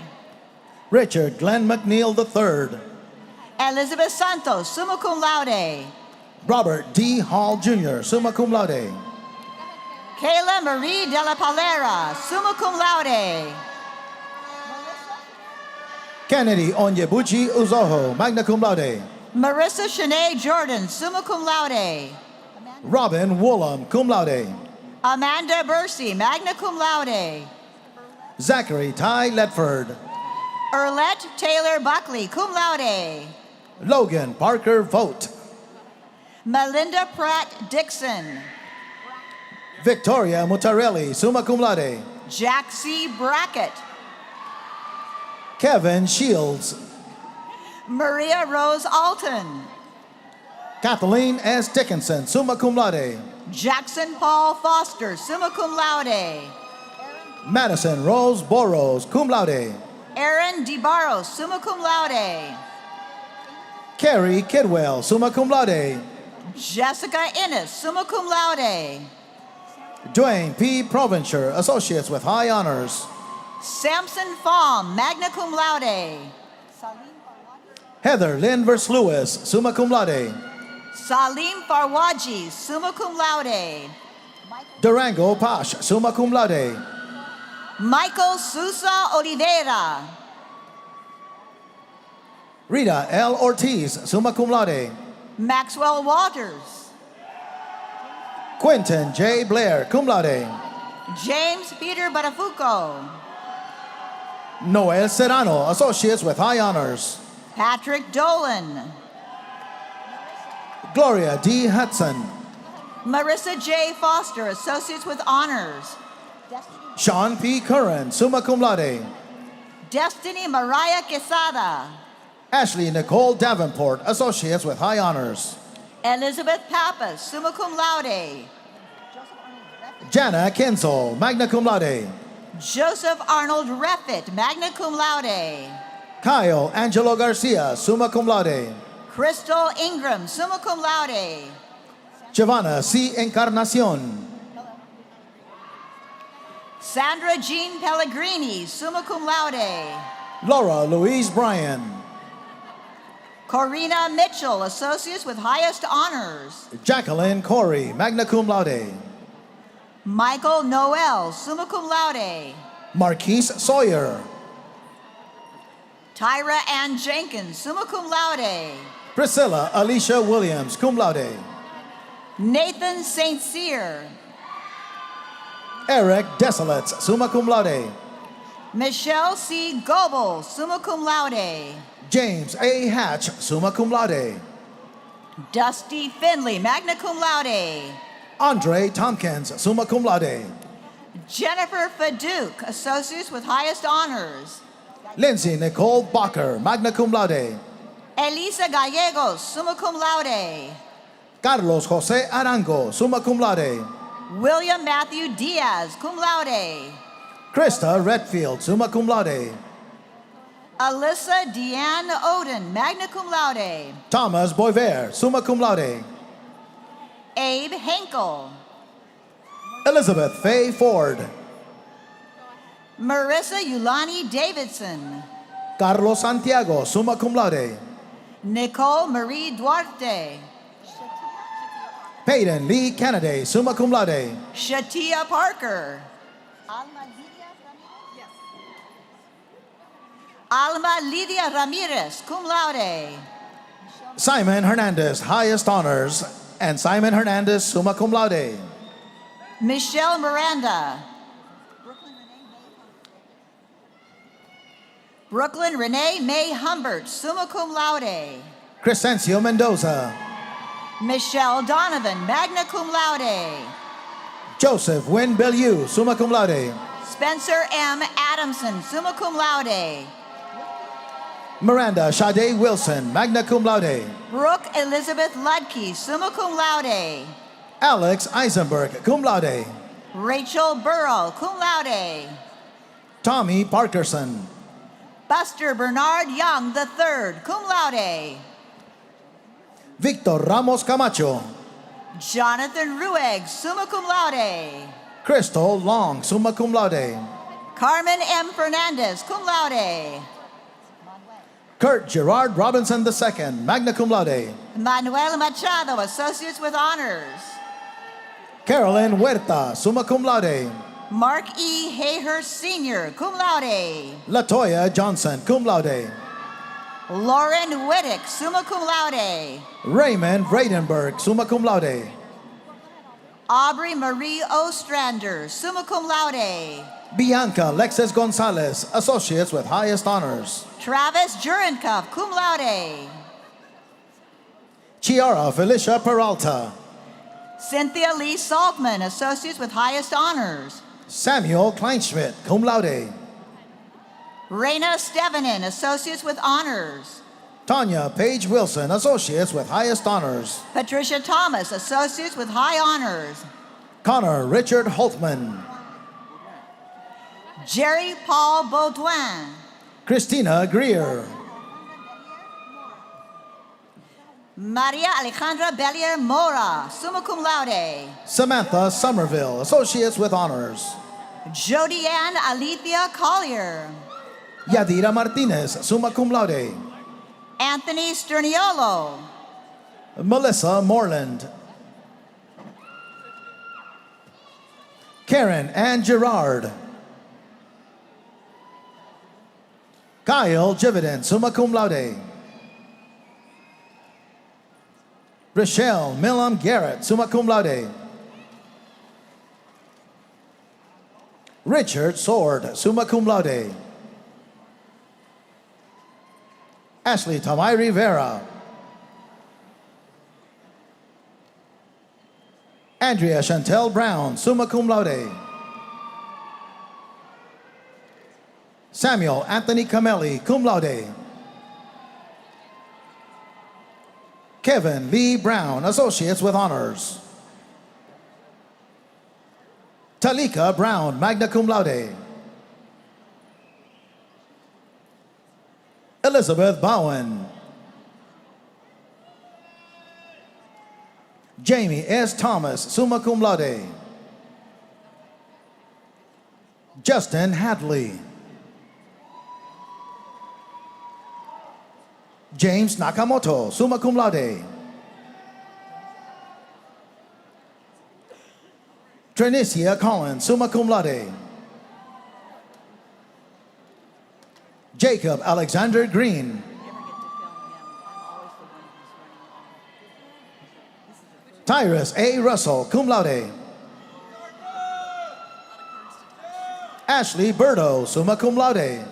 Richard Glenn McNeil III. Elizabeth Santos, summa cum laude. Robert D. Hall Jr., summa cum laude. Kayla Marie de la Palera, summa cum laude. Kennedy Onyebuchi Uzoho, magna cum laude. Marissa Shanae Jordan, summa cum laude. Robin Woolham, cum laude. Amanda Bursey, magna cum laude. Zachary Ty Ledford. Erlette Taylor Buckley, cum laude. Logan Parker Vogt. Melinda Pratt Dixon. Victoria Mutarelli, summa cum laude. Jack C. Brackett. Kevin Shields. Maria Rose Alton. Kathleen S. Dickinson, summa cum laude. Jackson Paul Foster, summa cum laude. Madison Rose Boros, cum laude. Aaron DeBarros, summa cum laude. Carrie Kidwell, summa cum laude. Jessica Innes, summa cum laude. Dwayne P. Provencher, Associates with High Honors. Samson Fahm, magna cum laude. Heather Lynn Lewis, summa cum laude. Salim Farwaji, summa cum laude. Durango Pash, summa cum laude. Michael Sousa Oliveira. Rita L. Ortiz, summa cum laude. Maxwell Waters. Quentin J. Blair, cum laude. James Peter Batafuco. Noel Serrano, Associates with High Honors. Patrick Dolan. Gloria D. Hudson. Marissa J. Foster, Associates with Honors. Sean P. Curran, summa cum laude. Destiny Mariah Quesada. Ashley Nicole Davenport, Associates with High Honors. Elizabeth Pappas, summa cum laude. Jana Kenzel, magna cum laude. Joseph Arnold Reffitt, magna cum laude. Kyle Angelo Garcia, summa cum laude. Crystal Ingram, summa cum laude. Giovanna C. Encarnacion. Sandra Jean Pellegrini, summa cum laude. Laura Louise Bryan. Corina Mitchell, Associates with Highest Honors. Jacqueline Corey, magna cum laude. Michael Noel, summa cum laude. Marquise Sawyer. Tyra Ann Jenkins, summa cum laude. Priscilla Alicia Williams, cum laude. Nathan St. Cyr. Eric Desolate, summa cum laude. Michelle C. Goebel, summa cum laude. James A. Hatch, summa cum laude. Dusty Finley, magna cum laude. Andre Tompkins, summa cum laude. Jennifer Faduke, Associates with Highest Honors. Lindsay Nicole Bacher, magna cum laude. Elisa Gallegos, summa cum laude. Carlos Jose Arango, summa cum laude. William Matthew Diaz, cum laude. Krista Redfield, summa cum laude. Alyssa Deanne Oden, magna cum laude. Thomas Boisvert, summa cum laude. Abe Henkel. Elizabeth Faye Ford. Marissa Yulani Davidson. Carlos Santiago, summa cum laude. Nicole Marie Duarte. Peyton Lee Kennedy, summa cum laude. Shatia Parker. Alma Lidia Ramirez, cum laude. Simon Hernandez, highest honors, and Simon Hernandez, summa cum laude. Michelle Miranda. Brooklyn Renee May Humbert, summa cum laude. Crescencio Mendoza. Michelle Donovan, magna cum laude. Joseph Wynn Bellew, summa cum laude. Spencer M. Adamson, summa cum laude. Miranda Sade Wilson, magna cum laude. Brooke Elizabeth Ludke, summa cum laude. Alex Eisenberg, cum laude. Rachel Burrow, cum laude. Tommy Parkerson. Buster Bernard Young III, cum laude. Victor Ramos Camacho. Jonathan Rueg, summa cum laude. Crystal Long, summa cum laude. Carmen M. Fernandez, cum laude. Kurt Gerard Robinson II, magna cum laude. Manuel Machado, associates with honors. Carolyn Huerta, summa cum laude. Mark E. Hayhurst Sr., cum laude. Latoya Johnson, cum laude. Lauren Whittick, summa cum laude. Raymond Bradenberg, summa cum laude. Aubrey Marie Ostrander, summa cum laude. Bianca Lexis Gonzalez, associates with highest honors. Travis Jurenkoff, cum laude. Chiara Felicia Peralta. Cynthia Lee Saltman, associates with highest honors. Samuel Kleinschmidt, cum laude. Raina Stevenin, associates with honors. Tanya Page Wilson, associates with highest honors. Patricia Thomas, associates with high honors. Connor Richard Holtman. Jerry Paul Baudouin. Christina Greer. Maria Alejandra Bellier Mora, summa cum laude. Samantha Somerville, associates with honors. Jodianne Alethea Collier. Yadira Martinez, summa cum laude. Anthony Sterniolo. Melissa Moreland. Karen Ann Gerard. Kyle Jividen, summa cum laude. Rochelle Millam Garrett, summa cum laude. Richard Sword, summa cum laude. Ashley Tamay Rivera. Andrea Chantel Brown, summa cum laude. Samuel Anthony Camelli, cum laude. Kevin Lee Brown, associates with honors. Talika Brown, magna cum laude. Elizabeth Bowen. Jamie S. Thomas, summa cum laude. Justin Hadley. James Nakamoto, summa cum laude. Trinicia Collins, summa cum laude. Jacob Alexander Green. Tyrus A. Russell, cum laude. Ashley Burdo, summa cum laude.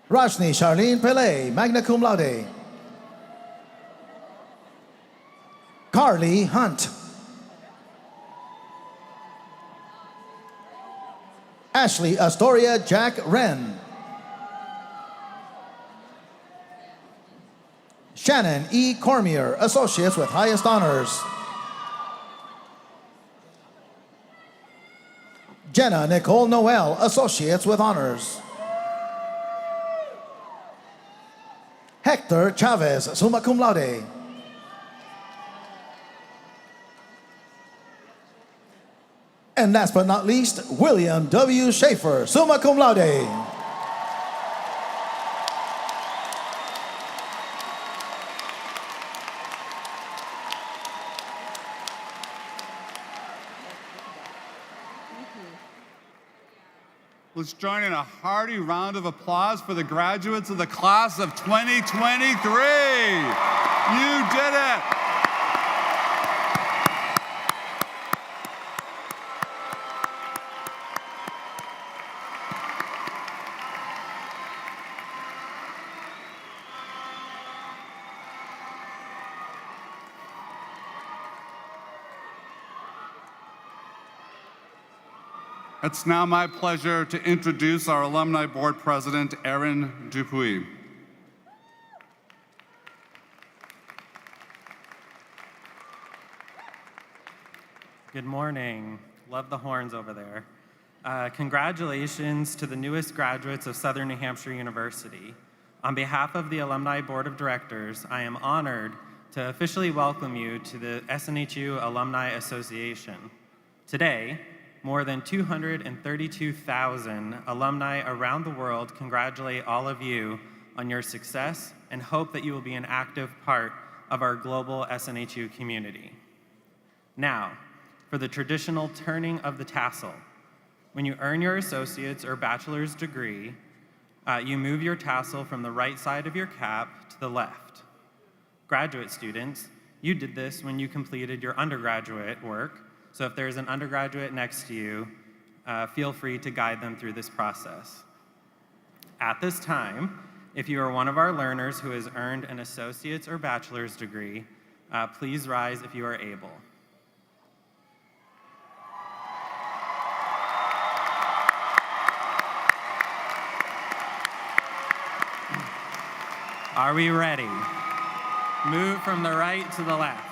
Roshni Charlene Pele, magna cum laude. Carly Hunt. Ashley Astoria Jack Wren. Shannon E. Cormier, associates with highest honors. Jenna Nicole Noel, associates with honors. Hector Chavez, summa cum laude. And last but not least, William W. Schaefer, summa cum laude. Let's join in a hearty round of applause for the graduates of the class of 2023. You did it. It's now my pleasure to introduce our Alumni Board President, Erin Dupuis. Good morning. Love the horns over there. Congratulations to the newest graduates of Southern New Hampshire University. On behalf of the Alumni Board of Directors, I am honored to officially welcome you to the SNHU Alumni Association. Today, more than 232,000 alumni around the world congratulate all of you on your success and hope that you will be an active part of our global SNHU community. Now, for the traditional turning of the tassel. When you earn your associate's or bachelor's degree, you move your tassel from the right side of your cap to the left. Graduate students, you did this when you completed your undergraduate work, so if there's an undergraduate next to you, feel free to guide them through this process. At this time, if you are one of our learners who has earned an associate's or bachelor's degree, please rise if you are able. Are we ready? Move from the right to the left.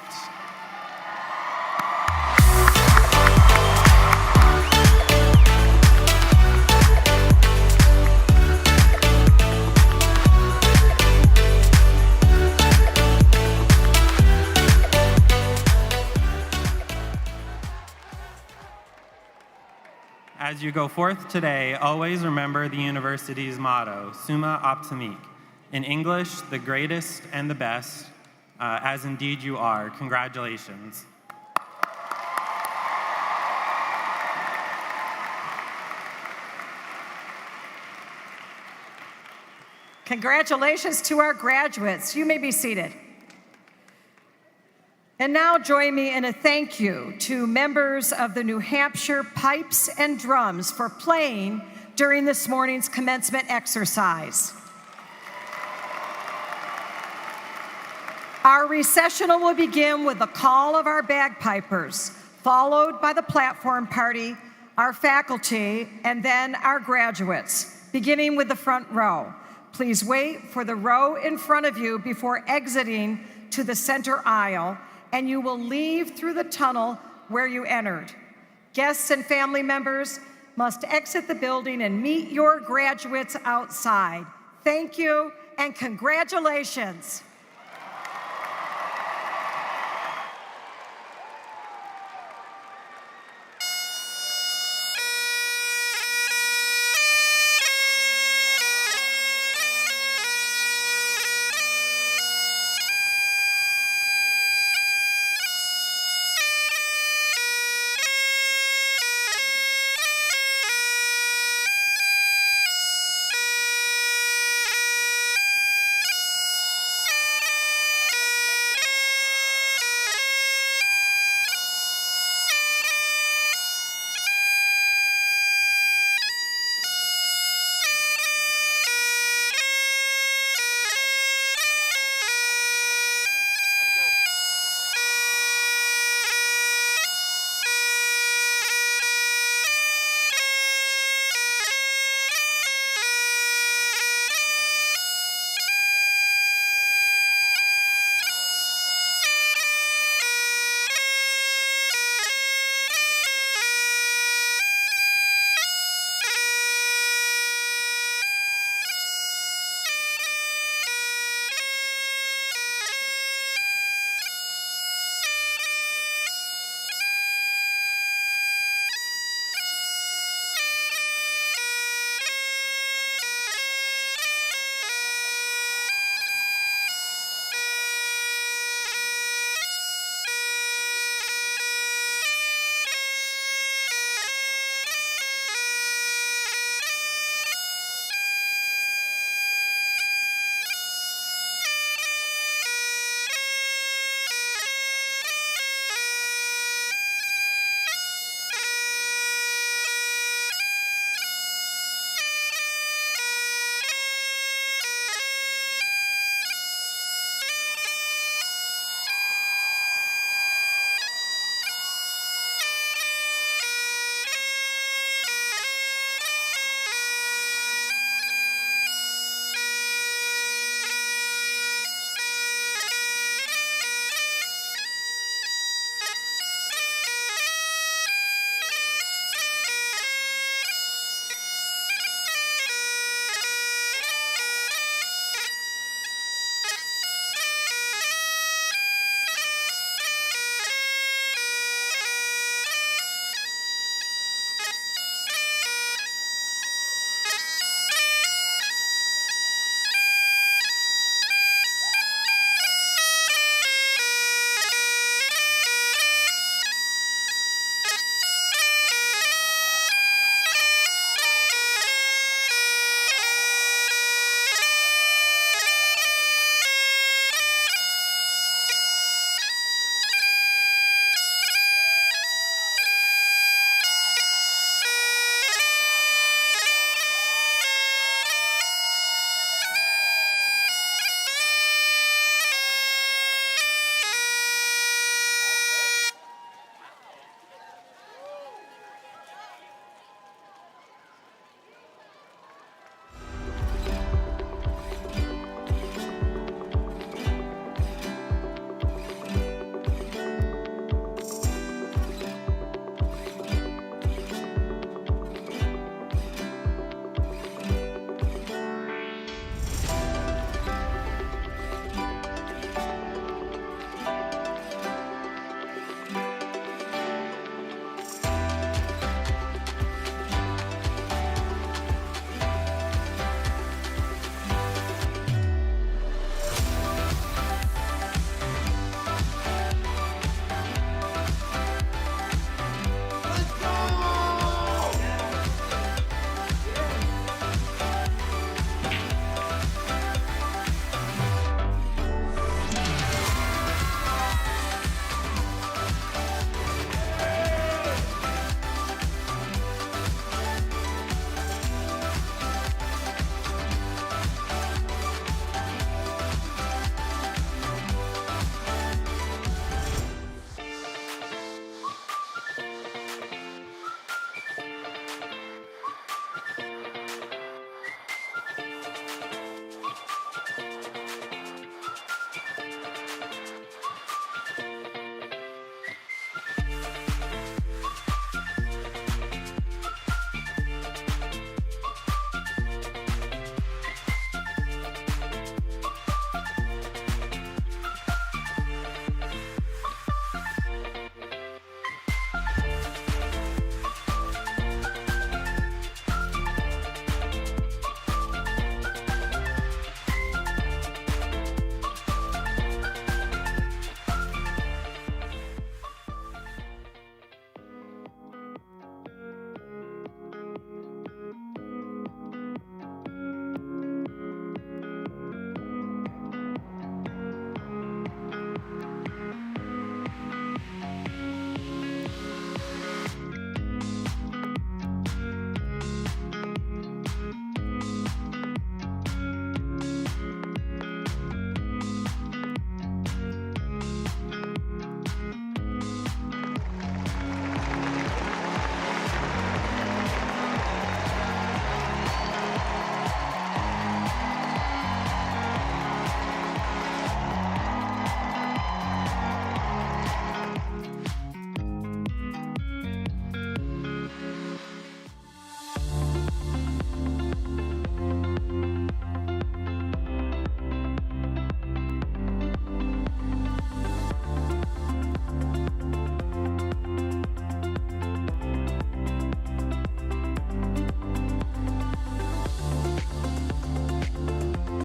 As you go forth today, always remember the university's motto, Summa Optimique. In English, the greatest and the best, as indeed you are. Congratulations. Congratulations to our graduates. You may be seated. And now join me in a thank you to members of the New Hampshire Pipes and Drums for playing during this morning's commencement exercise. Our recessional will begin with the call of our bagpipers, followed by the platform party, our faculty, and then our graduates, beginning with the front row. Please wait for the row in front of you before exiting to the center aisle, and you will leave through the tunnel where you entered. Guests and family members must exit the building and meet your graduates outside. Thank you and congratulations.